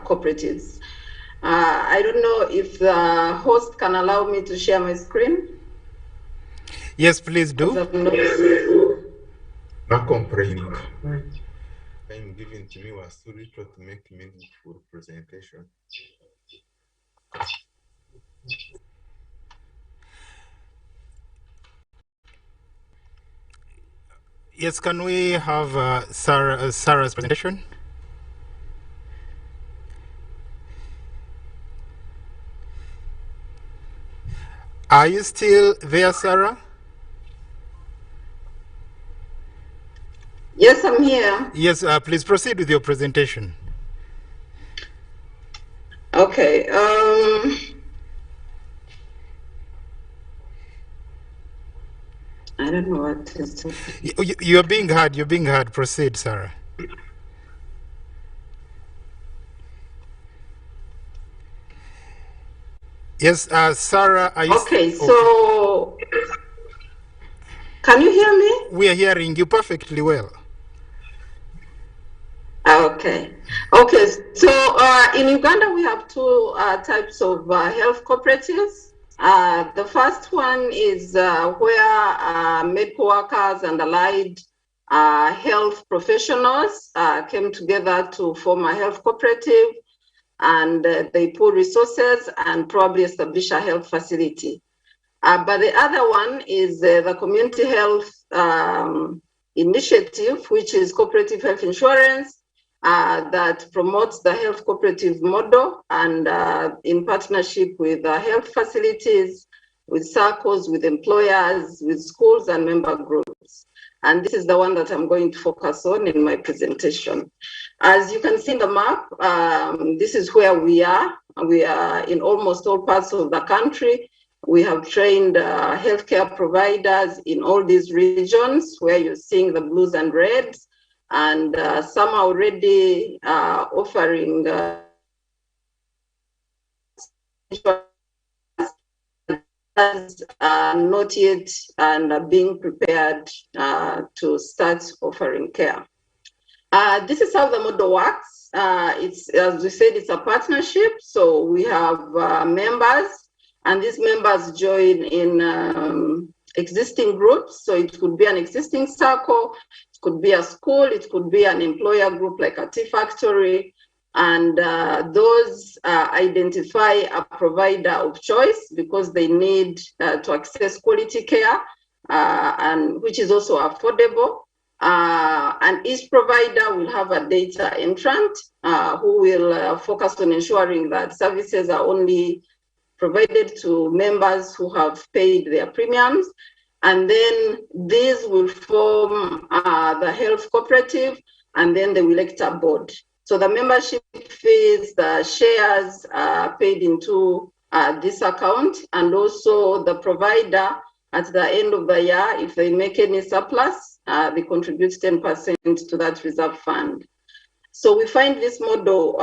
cooperatives. I don't know if the host can allow me to share my screen. Yes, please do. No complaining. Time given to me was too little to make meaningful presentation. Yes, can we have Sarah's presentation? Are you still there, Sarah? Yes, I'm here. Yes, please proceed with your presentation. Okay. I don't know what to say. You're being heard. You're being heard. Proceed, Sarah. Yes, Sarah, are you... Okay, so... Can you hear me? We are hearing you perfectly well. Okay. Okay, so in Uganda we have two types of health cooperatives. The first one is where medical workers and allied health professionals came together to form a health cooperative, and they pool resources and probably establish a health facility. But the other one is the community health initiative, which is cooperative health insurance, that promotes the health cooperative model, and in partnership with health facilities, with circles, with employers, with schools and member groups. And this is the one that I'm going to focus on in my presentation. As you can see in the map, this is where we are. We are in almost all parts of the country. We have trained healthcare providers in all these regions where you're seeing the blues and reds. And some are already offering not yet and being prepared to start offering care. This is how the model works. It's, as we said, it's a partnership. So we have members, and these members join in existing groups. So it could be an existing circle, it could be a school, it could be an employer group like a tea factory. And those identify a provider of choice because they need to access quality care, and which is also affordable. And each provider will have a data entrant who will focus on ensuring that services are only provided to members who have paid their premiums. And then these will form the health cooperative, and then they will elect a board. So the membership fees, the shares are paid into this account, and also the provider at the end of the year, if they make any surplus, they contribute 10% to that reserve fund. So we find this model,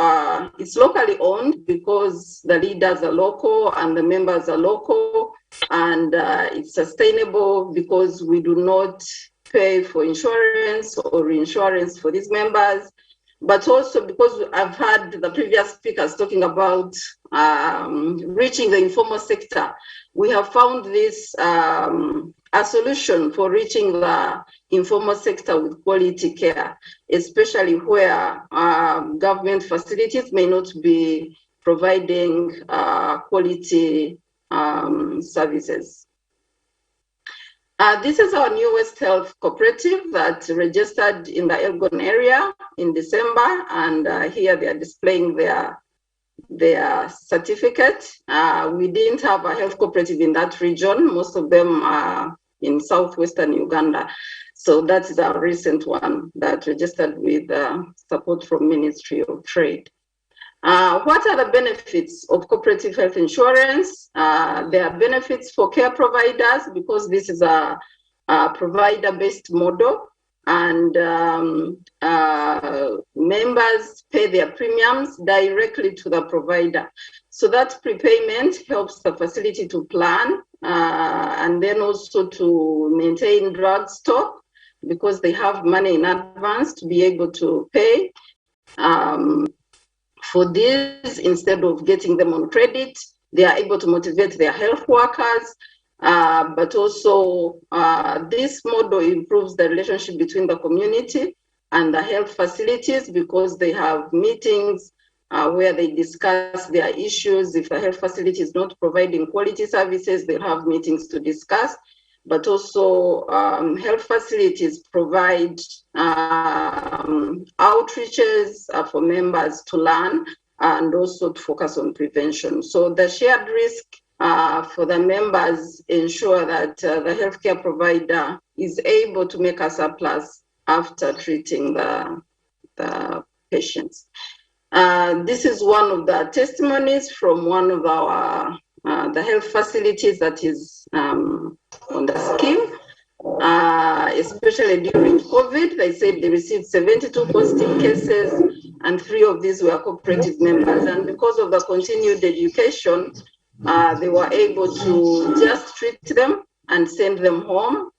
it's locally owned because the leaders are local and the members are local, and it's sustainable because we do not pay for insurance or reinsurance for these members, but also because I've heard the previous speakers talking about reaching the informal sector. We have found this a solution for reaching the informal sector with quality care, especially where government facilities may not be providing quality services. This is our newest health cooperative that registered in the Elgon area in December, and here they are displaying their certificate. We didn't have a health cooperative in that region. Most of them are in southwestern Uganda. So that is our recent one that registered with support from Ministry of Trade. What are the benefits of cooperative health insurance? There are benefits for care providers because this is a provider-based model, and members pay their premiums directly to the provider. So that prepayment helps the facility to plan and then also to maintain drug stock because they have money in advance to be able to pay for this instead of getting them on credit. They are able to motivate their health workers, but also this model improves the relationship between the community and the health facilities because they have meetings where they discuss their issues. If a health facility is not providing quality services, they'll have meetings to discuss. But also health facilities provide outreaches for members to learn and also to focus on prevention. So the shared risk for the members ensure that the healthcare provider is able to make a surplus after treating the patients. This is one of the testimonies from one of our the health facilities that is on the scheme, especially during COVID. They said they received 72 positive cases and 3 of these were cooperative members. And because of the continued education, they were able to just treat them and send them home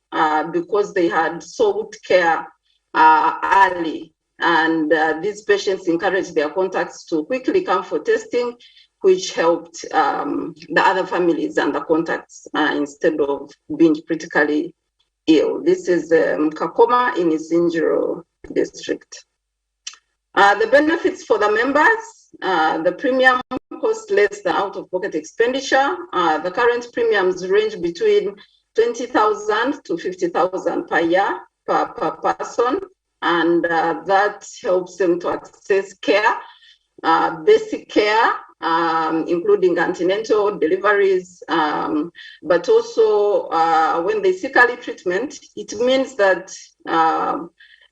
because they had sought care early. And these patients encouraged their contacts to quickly come for testing, which helped the other families and the contacts instead of being critically ill. This is Kakoma in Isinjiro district. The benefits for the members, the premium costs less than out-of-pocket expenditure. The current premiums range between 20,000 to 50,000 per year per person, and that helps them to access care, basic care, including antenatal deliveries, but also when they seek early treatment, it means that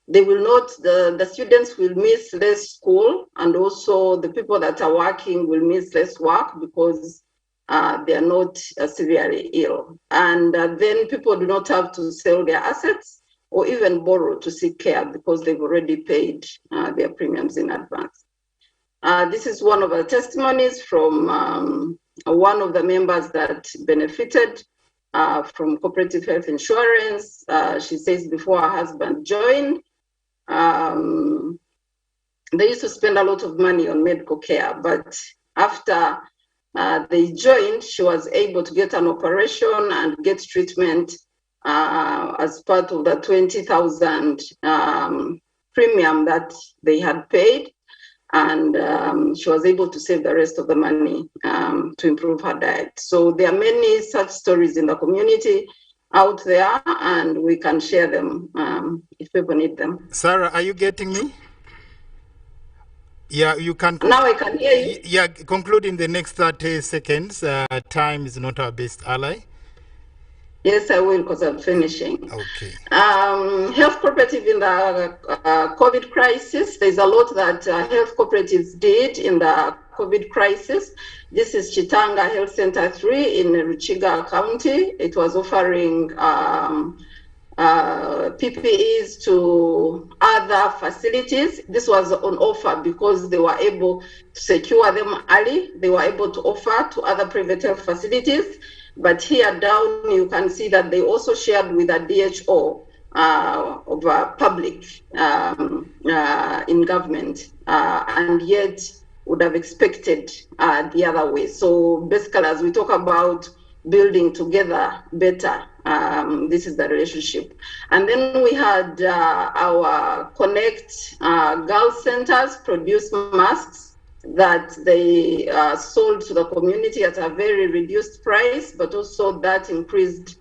they will not, the students will miss less school, and also the people that are working will miss less work because they are not severely ill. And then people do not have to sell their assets or even borrow to seek care because they've already paid their premiums in advance. This is one of the testimonies from one of the members that benefited from cooperative health insurance. She says before her husband joined, they used to spend a lot of money on medical care, but after they joined, she was able to get an operation and get treatment as part of the 20,000 premium that they had paid. And she was able to save the rest of the money to improve her diet. So there are many such stories in the community out there, and we can share them if people need them. Sarah, are you getting me? Yeah, you can. Now I can hear you. Yeah, conclude in the next 30 seconds. Time is not our best ally. Yes, I will, because I'm finishing. Okay. Health cooperative in the COVID crisis. There's a lot that health cooperatives did in the COVID crisis. This is Chitanga Health Center 3 in Ruchiga County. It was offering PPEs to other facilities. This was on offer because they were able to secure them early. They were able to offer to other private health facilities. But here down, you can see that they also shared with a DHO of public in government, and yet would have expected the other way. So basically, as we talk about building together better, this is the relationship. And then we had our Connect Girls Centers produce masks that they sold to the community at a very reduced price, but also that increased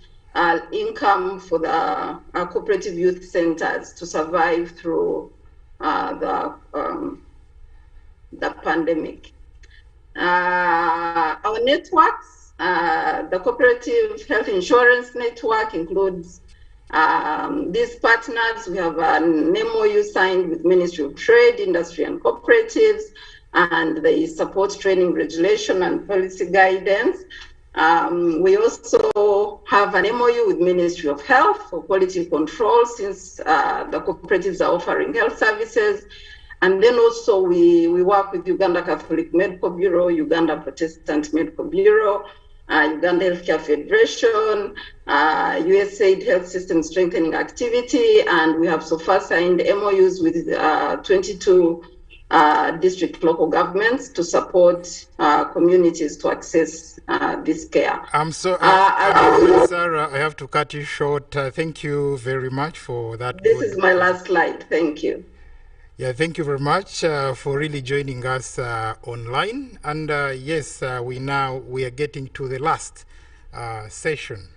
income for the cooperative youth centers to survive through the pandemic. Our networks, the cooperative health insurance network includes these partners. We have an MOU signed with Ministry of Trade, Industry and Cooperatives, and they support training, regulation and policy guidance. We also have an MOU with Ministry of Health for quality control, since the cooperatives are offering health services. And then also we work with Uganda Catholic Medical Bureau, Uganda Protestant Medical Bureau, Uganda Healthcare Federation, USAID Health System Strengthening Activity, and we have so far signed MOUs with 22 district local governments to support communities to access this care. I'm sorry, Sarah, I have to cut you short. Thank you very much for that. This is my last slide. Thank you. Yeah, thank you very much for really joining us online. And yes, we are getting to the last session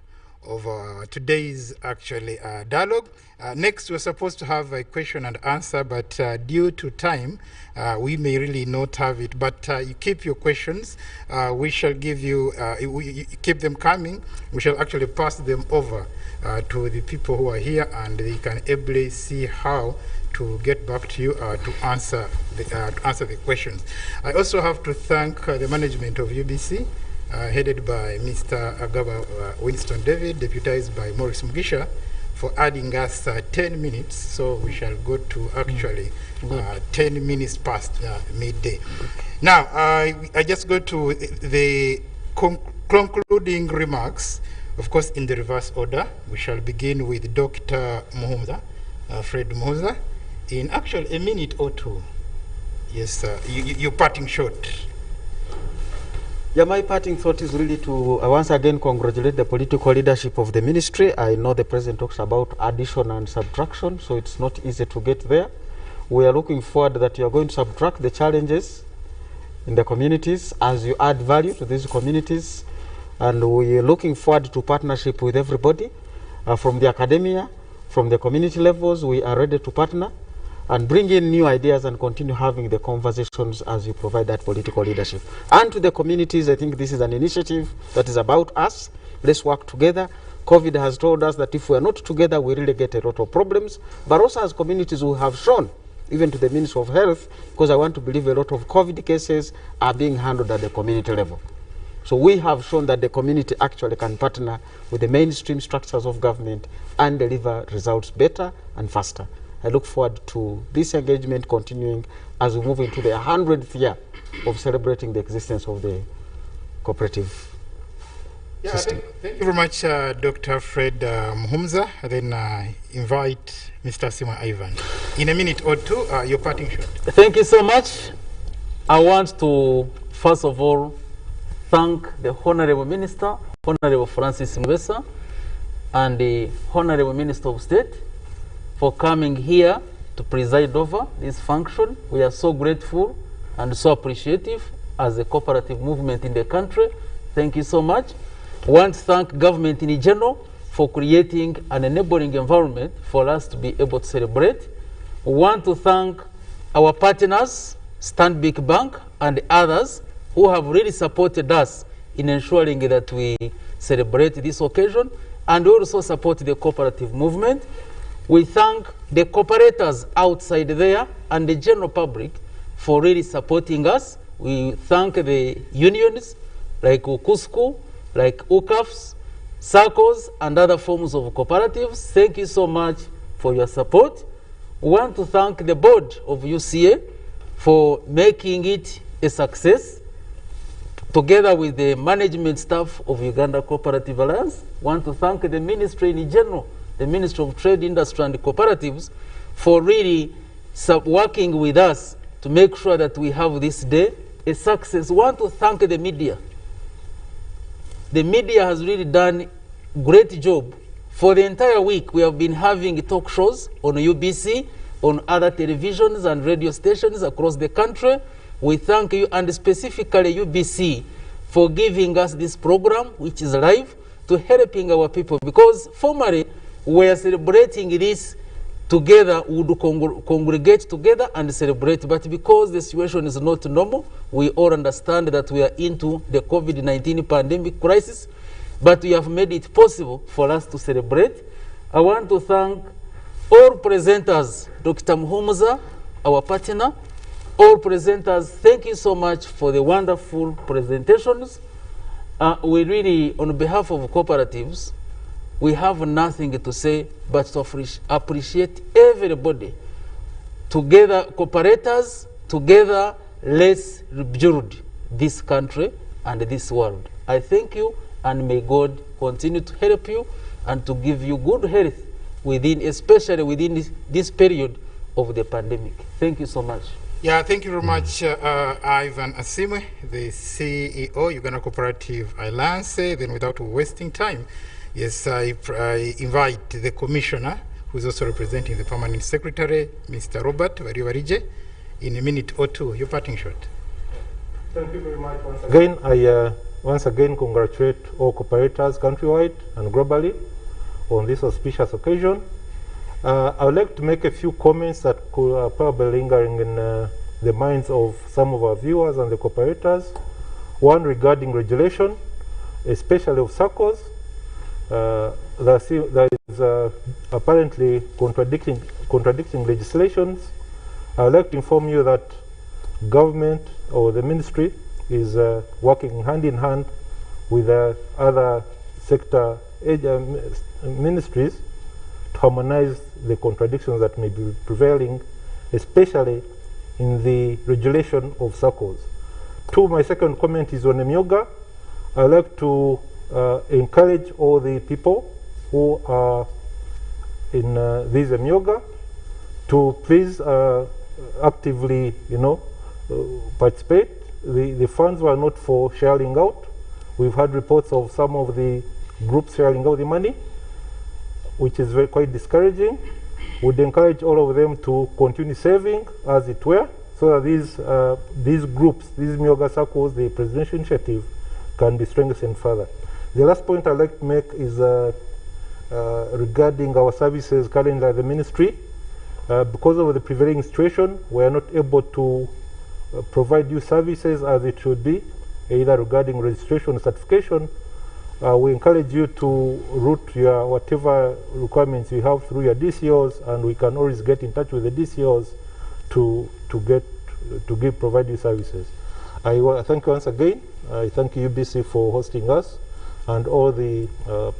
of today's actually dialogue. Next, we're supposed to have a question and answer, but due to time, we may really not have it. But you keep your questions. We shall give you, you keep them coming. We shall actually pass them over to the people who are here, and they can ably see how to get back to you to answer the questions. I also have to thank the management of UBC, headed by Mr. Agaba Winston David, deputized by Maurice Mugisha, for adding us 10 minutes. So we shall go to actually 10 minutes past midday. Now, I just go to the concluding remarks, of course, in the reverse order. We shall begin with Dr. Muhumza, Fred Muhumza, in actually a minute or two. Yes, you're parting short. Yeah, my parting thought is really to once again congratulate the political leadership of the ministry. I know the president talks about addition and subtraction, so it's not easy to get there. We are looking forward that you are going to subtract the challenges in the communities as you add value to these communities. And we are looking forward to partnership with everybody from the academia, from the community levels. We are ready to partner and bring in new ideas and continue having the conversations as you provide that political leadership. And to the communities, I think this is an initiative that is about us. Let's work together. COVID has told us that if we are not together, we really get a lot of problems. But also as communities, we have shown, even to the Ministry of Health, because I want to believe a lot of COVID cases are being handled at the community level. So we have shown that the community actually can partner with the mainstream structures of government and deliver results better and faster. I look forward to this engagement continuing as we move into the 100th year of celebrating the existence of the cooperative system. Thank you very much, Dr. Fred Muhumza. Then invite Mr. Simon Ivan. In a minute or two, your parting shot. Thank you so much. I want to, first of all, thank the Honorable Minister, Honorable Francis Mwesa, and the Honorable Minister of State for coming here to preside over this function. We are so grateful and so appreciative as a cooperative movement in the country. Thank you so much. I want to thank government in general for creating an enabling environment for us to be able to celebrate. We want to thank our partners, Stanbic Bank and others who have really supported us in ensuring that we celebrate this occasion, and also support the cooperative movement. We thank the cooperators outside there and the general public for really supporting us. We thank the unions like UKUSKU, like UCAFs, SACCOs, and other forms of cooperatives. Thank you so much for your support. We want to thank the board of UCA for making it a success, together with the management staff of Uganda Cooperative Alliance. We want to thank the ministry in general, the Ministry of Trade, Industry and Cooperatives, for really working with us to make sure that we have this day a success. We want to thank the media. The media has really done a great job. For the entire week, we have been having talk shows on UBC, on other televisions and radio stations across the country. We thank you, and specifically UBC, for giving us this program, which is live, to helping our people. Because formerly, we are celebrating this together, we would congregate together and celebrate. But because the situation is not normal, we all understand that we are into the COVID-19 pandemic crisis, but we have made it possible for us to celebrate. I want to thank all presenters, Dr. Muhumuza, our partner, all presenters, thank you so much for the wonderful presentations. We really, on behalf of cooperatives, we have nothing to say but to appreciate everybody. Together, cooperators, together, let's rebuild this country and this world. I thank you, and may God continue to help you and to give you good health within, especially within this period of the pandemic. Thank you so much. Yeah, thank you very much, Ivan Asimwe, the CEO, Uganda Cooperative Alliance. Then without wasting time, yes, I invite the Commissioner, who is also representing the Permanent Secretary, Mr. Robert Varije, in a minute or two. Your parting shot. Thank you very much once again. I once again congratulate all cooperators countrywide and globally on this auspicious occasion. I would like to make a few comments that could probably lingering in the minds of some of our viewers and the cooperators. One regarding regulation, especially of SACCOs. There is apparently contradicting legislations. I would like to inform you that government or the ministry is working hand in hand with other sector ministries to harmonize the contradictions that may be prevailing, especially in the regulation of SACCOs. My second comment is on Emyoga. I'd like to encourage all the people who are in this Emyoga to please actively, participate. The funds were not for sharing out. We've had reports of some of the groups sharing out the money, which is quite discouraging. Would encourage all of them to continue saving, as it were, so that these groups, these Myoga SACCOs, the presidential initiative, can be strengthened further. The last point I'd like to make is regarding our services currently at the ministry. Because of the prevailing situation, we are not able to provide you services as it should be, either regarding registration or certification. We encourage you to route your whatever requirements you have through your DCOs, and we can always get in touch with the DCOs to provide you services. I thank you once again. I thank UBC for hosting us, and all the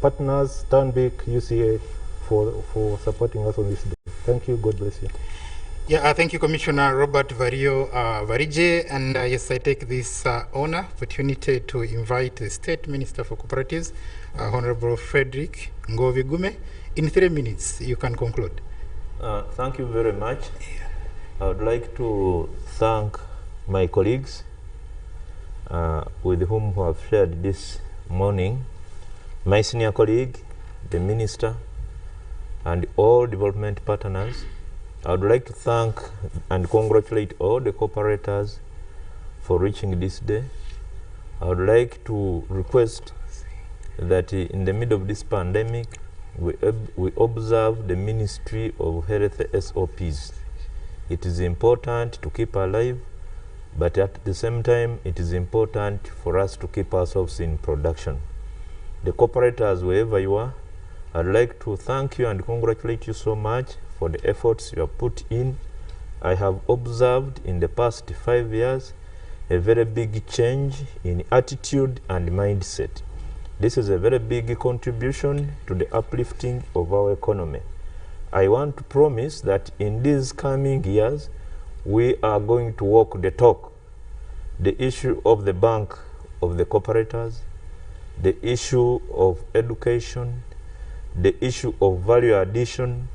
partners, Stanbic, UCA, for supporting us on this day. Thank you. God bless you. Yeah, thank you, Commissioner Robert Varije. And yes, I take this opportunity to invite the State Minister for Cooperatives, Honorable Frederick Ngovi-Gume. In 3 minutes, you can conclude. Thank you very much. I would like to thank my colleagues with whom who have shared this morning, my senior colleague, the Minister, and all development partners. I would like to thank and congratulate all the cooperators for reaching this day. I would like to request that in the middle of this pandemic, we observe the Ministry of Health SOPs. It is important to keep alive, but at the same time, it is important for us to keep ourselves in production. The cooperators, wherever you are, I'd like to thank you and congratulate you so much for the efforts you have put in. I have observed in the past 5 years a very big change in attitude and mindset. This is a very big contribution to the uplifting of our economy. I want to promise that in these coming years, we are going to walk the talk. The issue of the bank of the cooperators, the issue of education, the issue of value addition.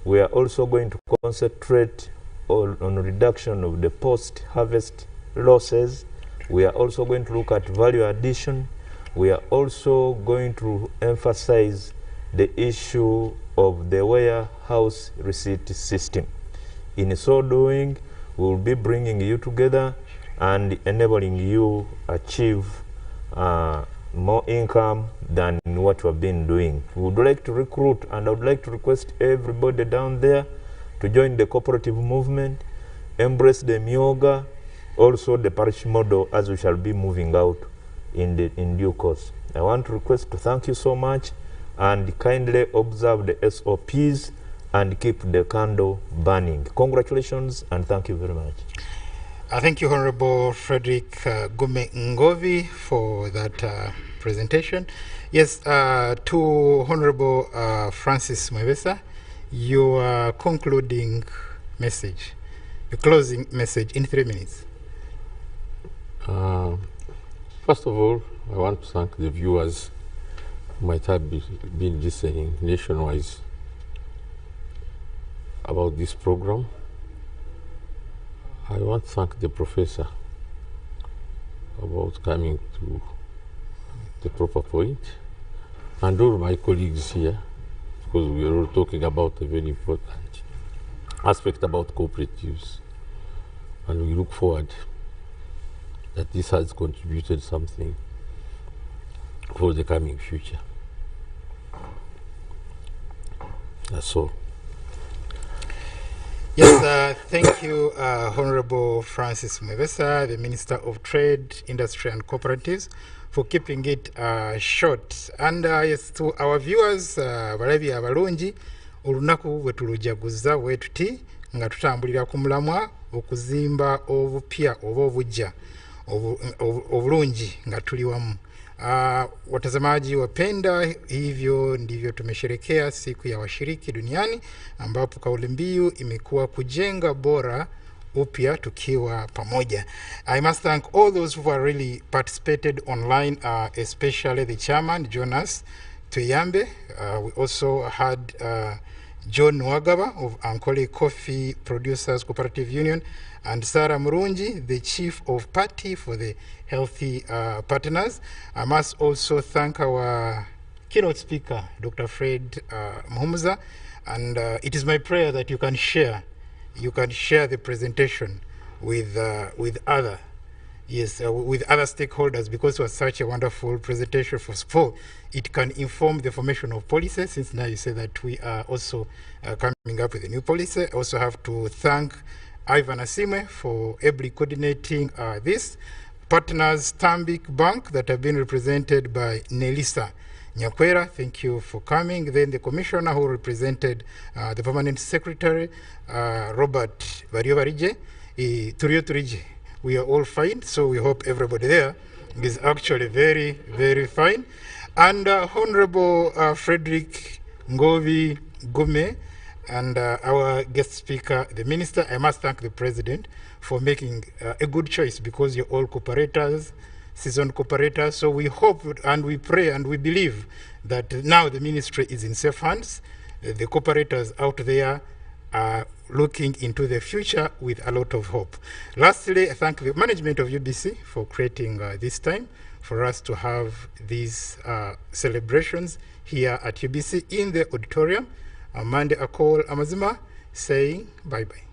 We are also going to concentrate on reduction of the post-harvest losses. We are also going to look at value addition. We are also going to emphasize the issue of the warehouse receipt system. In so doing, we will be bringing you together and enabling you achieve more income than what you have been doing. We would like to recruit, and I would like to request everybody down there to join the cooperative movement, embrace the Myoga, also the parish model, as we shall be moving out in due course. I want to request to thank you so much and kindly observe the SOPs and keep the candle burning. Congratulations and thank you very much. Thank you, Honorable Frederick Gume Ngovi, for that presentation. Yes, to Honorable Francis Mwebesa, your concluding message, your closing message in 3 minutes. First of all, I want to thank the viewers who might have been listening nationwide about this program. I want to thank the professor about coming to the proper point, and all my colleagues here, because we are all talking about a very important aspect about cooperatives, and we look forward that this has contributed something for the coming future. That's all. Yes, thank you, Honorable Francis Mwebesa, the Minister of Trade, Industry and Cooperatives, for keeping it short. And yes, to our viewers, balabi abalungi, olunaku wetulujaguza wetuti nga tutambulira ku mulamwa okuzimba obupya oba obujja obulungi nga tuli wamu. Watazamaji wapenda, hivyo ndivyo tumesherekea siku ya washiriki duniani, ambapo kauli mbiu imekuwa kujenga bora upya tukiwa pamoja. I must thank all those who have really participated online, especially the chairman, Jonas Tuyambe. We also had John Wagaba of Ankole Coffee Producers Cooperative Union, and Sarah Murungi, the Chief of Party for the Healthy Partners. I must also thank our keynote speaker, Dr. Fred Muhumuza, and it is my prayer that you can share the presentation with other stakeholders, because it was such a wonderful presentation for sport. It can inform the formation of policy, since now you say that we are also coming up with a new policy. I also have to thank Ivan Asime for ably coordinating this. Partners Stanbic Bank that have been represented by Nelisa Nyakwera, thank you for coming. Then the commissioner who represented the permanent secretary, Robert Variovarije, Turio Turije. We are all fine, so we hope everybody there is actually very, very fine. And Honorable Frederick Ngovi Gume, and our guest speaker, the minister. I must thank the president for making a good choice, because you're all cooperators, seasoned cooperators. So we hope and we pray and we believe that now the ministry is in safe hands. The cooperators out there are looking into the future with a lot of hope. Lastly, I thank the management of UBC for creating this time for us to have these celebrations here at UBC in the auditorium. Amande Akol Amazima saying bye-bye.